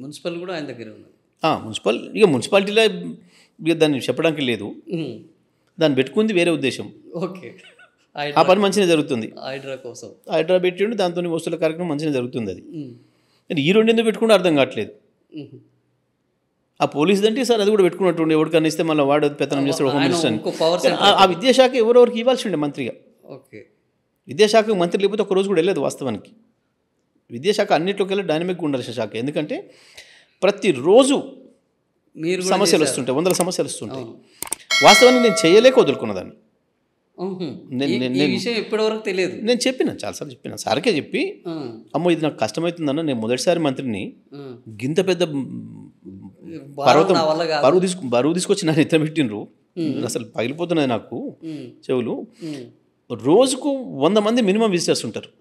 మున్సిపల్ కూడా ఆయన దగ్గరే ఉన్నాయి. మున్సిపాలిటీలో దాన్ని చెప్పడానికి లేదు, దాన్ని పెట్టుకుంది వేరే ఉద్దేశం. ఓకే. ఆ పని మంచిగా జరుగుతుంది. హైడ్రా పెట్టిండు, దాంతో వస్తువుల కార్యక్రమం మంచిగా జరుగుతుంది. అది ఈ 2 ఎందుకు పెట్టుకుంటే అర్థం కావట్లేదు. ఆ పోలీసు అంటే సార్ అది కూడా పెట్టుకున్నట్టుండే, ఎవరికన్నా ఇస్తే మళ్ళీ వాడు పెత్తనం చేస్తాడు హోమ్ మినిస్టర్. ఆ విద్యాశాఖ ఎవరెవరికి ఇవ్వాల్సి ఉండే మంత్రిగా. ఓకే. విద్యాశాఖకు మంత్రి లేకపోతే ఒక రోజు కూడా వెళ్ళలేదు వాస్తవానికి. విద్యాశాఖ అన్నింటిలోకెళ్ళి డైనమిక్గా ఉండాల్సిన శాఖ. ఎందుకంటే ప్రతిరోజు సమస్యలు వస్తుంటాయి, 100 సమస్యలు వస్తుంటాయి. వాస్తవానికి నేను చేయలేక వదులుకున్నదాన్ని. ఇప్పటివరకు తెలియదు. నేను చాలాసార్లు చెప్పిన సార్కే చెప్పి, అమ్మో ఇది నాకు కష్టమవుతుందన్న, నేను మొదటిసారి మంత్రిని గింత పెద్ద పర్వతం బరువు తీసుకొచ్చి నన్ను ఎత్త పెట్టినరు. అసలు పగిలిపోతున్నది నాకు చెవులు. రోజుకు 100 మంది మినిమం విజిటర్స్ ఉంటారు.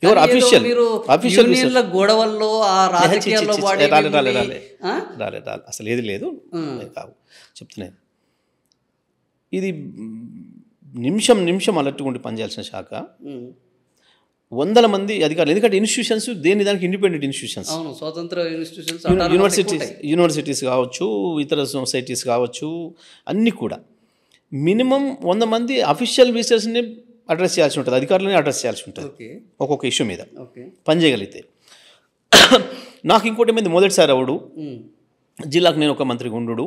ఎవరు అఫీషియల్ గొడవల్లో రాలేదు, అసలు ఏది లేదు. కావు చెప్తున్నాను, ఇది నిమిషం అలర్ట్గా ఉండి పనిచేయాల్సిన శాఖ. 100 మంది అధికారులు. ఎందుకంటే ఇన్స్టిట్యూషన్స్ దేని దానికి ఇండిపెండెంట్ ఇన్స్టిట్యూషన్స్, స్వతంత్ర ఇన్స్టిట్యూషన్స్, యూనివర్సిటీస్ కావచ్చు, ఇతర సొసైటీస్ కావచ్చు, అన్నీ కూడా మినిమం 100 మంది అఫీషియల్ విజిటర్స్ని అడ్రస్ చేయాల్సి ఉంటుంది, అధికారులని అడ్రస్ చేయాల్సి ఉంటుంది ఒక్కొక్క ఇష్యూ మీద పనిచేయగలిగితే. నాకు ఇంకోటి మీద మొదటిసారి అవడు, జిల్లాకు నేను ఒక మంత్రిగా ఉండు,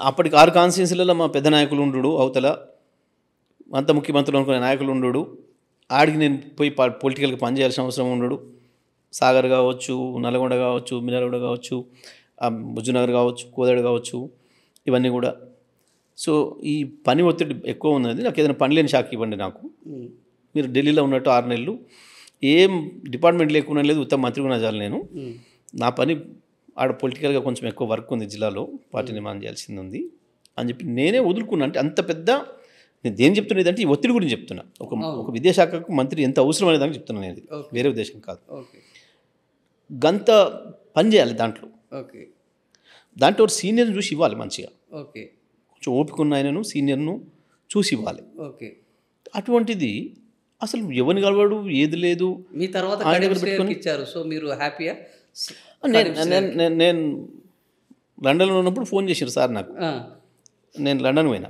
అప్పటికి 6 కాన్స్టిట్యున్సీలలో మా పెద్ద నాయకులు ఉండు అవతల అంత ముఖ్యమంత్రులు అనుకునే నాయకులు ఉండు ఆడికి నేను పోయి పొలిటికల్గా పనిచేయాల్సిన అవసరం ఉండడు. సాగర్ కావచ్చు, నల్గొండ కావచ్చు, మిర్యాలగూడ కావచ్చు, హుజూర్నగర్ కావచ్చు, కోదాడ కావచ్చు, ఇవన్నీ కూడా. సో ఈ పని ఒత్తిడి ఎక్కువ ఉన్నది. నాకు ఏదైనా పని లేని శాఖ ఇవ్వండి. నాకు మీరు ఢిల్లీలో ఉన్నట్టు 6 నెలలు ఏం డిపార్ట్మెంట్ లేకుండా లేదు, ఉత్తమ మంత్రి కూడా చాలు. నేను నా పని ఆడ పొలిటికల్గా కొంచెం ఎక్కువ వర్క్ ఉంది, జిల్లాలో పార్టీ నిర్మాణం చేయాల్సింది ఉంది అని చెప్పి నేనే వదులుకున్నా. అంటే అంత పెద్ద నేను దేని చెప్తున్నది అంటే ఈ ఒత్తిడి గురించి చెప్తున్నా. ఒక విద్యాశాఖకు మంత్రి ఎంత అవసరం అనే దానికి చెప్తున్నాను నేను, వేరే ఉద్దేశం కాదు. గంత పని చేయాలి దాంట్లో. దాంట్లో ఒక సీనియర్ని చూసి ఇవ్వాలి మంచిగా. కొంచెం ఓపిక ఉన్న ఆయనను సీనియర్ను చూసి ఇవ్వాలి. అటువంటిది అసలు ఎవరిని కలవాడు ఏది లేదు. మీ తర్వాత ఇచ్చారు, సో మీరు హ్యాపీయా? నేను లండన్లో ఉన్నప్పుడు ఫోన్ చేశారు సార్ నాకు. నేను లండన్ పోయినా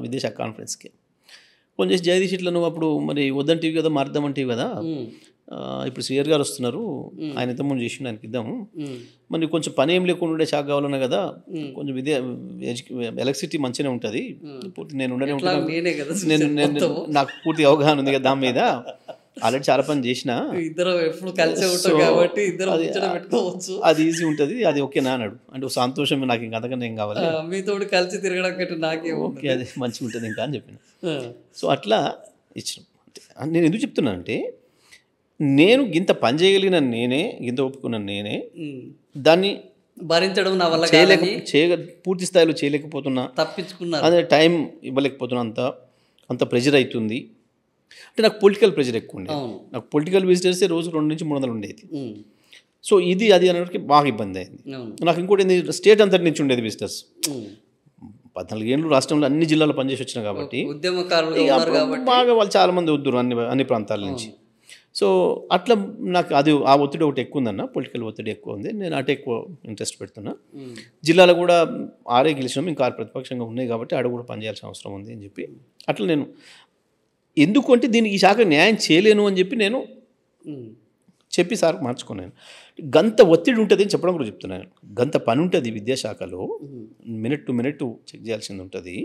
విదేశాఖ కాన్ఫరెన్స్కి. ఫోన్ చేసి జగదీష్ ఇట్లా నువ్వు అప్పుడు మరి వద్దంటివి కదా, మారుద్దామంటివి కదా, ఇప్పుడు సిఆర్ గారు వస్తున్నారు, ఆయన ఎంత ముందు చేసి ఆయనకి ఇద్దాము, మరి కొంచెం పని ఏం లేకుండా ఉండే శాఖ కావాలన్నా కదా, కొంచెం ఎలక్ట్రిసిటీ మంచిగానే ఉంటుంది, నేను ఉండనే ఉంటాను, నేను నాకు పూర్తి అవగాహన ఉంది కదా దాని మీద, ఆల్రెడీ చాలా పని చేసిన, ఇద్దరు ఎప్పుడు కలిసి ఉంటారు కాబట్టి ఇద్దరు పెట్టుకోవచ్చు, అది ఈజీ ఉంటుంది, అది ఓకేనా అన్నాడు. అంటే సంతోషం, నాకు ఇంకా అంతకన్నా ఏం కావాలి, మీతో కలిసి తిరగడం కంటే నాకే ఓకే అది మంచిగా ఉంటుంది ఇంకా అని చెప్పిన. సో అట్లా ఇచ్చిన. నేను ఎందుకు చెప్తున్నానంటే నేను ఇంత పని చేయగలిగిన నేనే, ఇంత ఒప్పుకున్నాను నేనే, దాన్ని భరించడం నా వల్ల పూర్తి స్థాయిలో చేయలేకపోతున్నా, తప్పించుకున్నా, అదే టైం ఇవ్వలేకపోతున్నా, అంత ప్రెజర్ అవుతుంది. అంటే నాకు పొలిటికల్ ప్రెజర్ ఎక్కువ ఉండేది. నాకు పొలిటికల్ విజిటర్సే రోజు 200 నుంచి 300 ఉండేది. సో ఇది అది అనేటికి బాగా ఇబ్బంది అయింది. నాకు ఇంకోటి ఏంది, స్టేట్ అంతటి నుంచి ఉండేది విజిటర్స్. 14 ఏళ్ళు రాష్ట్రంలో అన్ని జిల్లాలో పనిచేసి వచ్చినా కాబట్టి బాగా వాళ్ళు చాలామంది వద్దురు అన్ని ప్రాంతాల నుంచి. సో అట్లా నాకు అది ఆ ఒత్తిడి ఒకటి ఎక్కువ ఉందన్న, పొలిటికల్ ఒత్తిడి ఎక్కువ ఉంది. నేను అటు ఎక్కువ ఇంట్రెస్ట్ పెడుతున్నా. జిల్లాలో కూడా 6 గెలిచినాం, ఇంకా 6 ప్రతిపక్షంగా ఉన్నాయి కాబట్టి ఆడ కూడా పనిచేయాల్సిన అవసరం ఉంది అని చెప్పి అట్లా నేను ఎందుకు అంటే దీనికి ఈ శాఖ న్యాయం చేయలేను అని చెప్పి నేను చెప్పి సార్ మార్చుకున్నాను. గంత ఒత్తిడి ఉంటుంది అని చెప్పడం కూడా చెప్తున్నాను. గంత పని ఉంటుంది విద్యాశాఖలో, మినిట్ టు మినిట్ చెక్ చేయాల్సింది ఉంటుంది.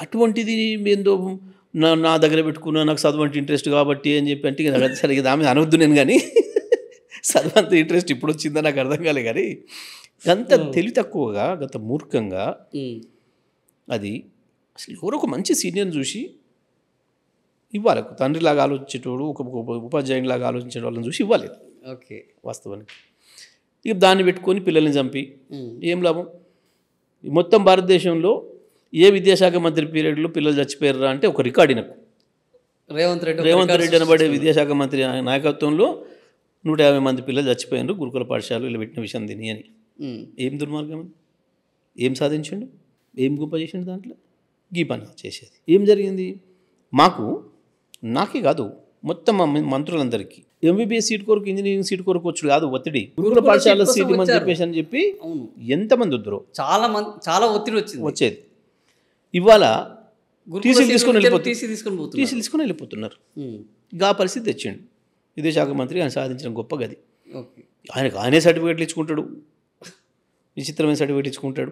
అటువంటిది ఏందో నా దగ్గర పెట్టుకున్నా, నాకు చదువు అంటే ఇంట్రెస్ట్ కాబట్టి అని చెప్పి అంటే సరిగ్గా దాని మీద అనవద్దు నేను, కానీ చదువు అంత ఇంట్రెస్ట్ ఇప్పుడు వచ్చిందో నాకు అర్థం కాలే. కానీ గంత తెలివి తక్కువగా, గంత మూర్ఖంగా అది అసలు ఎవరో ఒక మంచి సీనియర్ని చూసి ఇవ్వాలి. తండ్రిలాగా ఆలోచించేటోడు, ఒక ఉపాధ్యాయునిలాగా ఆలోచించే వాళ్ళని చూసి ఇవ్వాలి. ఓకే, వాస్తవానికి ఇక దాన్ని పెట్టుకొని పిల్లల్ని చంపి ఏం లాభం? మొత్తం భారతదేశంలో ఏ విద్యాశాఖ మంత్రి పీరియడ్లో పిల్లలు చచ్చిపోయారా అంటే ఒక రికార్డు నాకు రేవంత్ రెడ్డి అనబడే విద్యాశాఖ మంత్రి నాయకత్వంలో 150 మంది పిల్లలు చచ్చిపోయారు గురుకుల పాఠశాలలో ఇలా పెట్టిన విషయం తిని అని. ఏం దుర్మార్గం, ఏం సాధించండు, ఏం గొప్ప చేసిండు దాంట్లో? గీ పని చేసేది ఏం జరిగింది? నాకే కాదు మొత్తం మంత్రులందరికీ ఎంబీబీఎస్ సీట్ కొరకు, ఇంజనీరింగ్ సీట్ కొరకు వచ్చుడు కాదు ఒత్తిడి, గురుకుల పాఠశాల సీట్ మంది చెప్పేసి అని చెప్పి ఎంతమంది వద్దరు, చాలా ఒత్తిడి వచ్చేది. ఇవాళ టీసీలు తీసుకొని వెళ్ళిపోతున్నారు. గా పరిస్థితి తెచ్చిండు విదేశాఖ మంత్రి. ఆయన సాధించిన గొప్ప గది. ఆయనే సర్టిఫికేట్లు ఇచ్చుకుంటాడు, విచిత్రమైన సర్టిఫికేట్ ఇచ్చుకుంటాడు.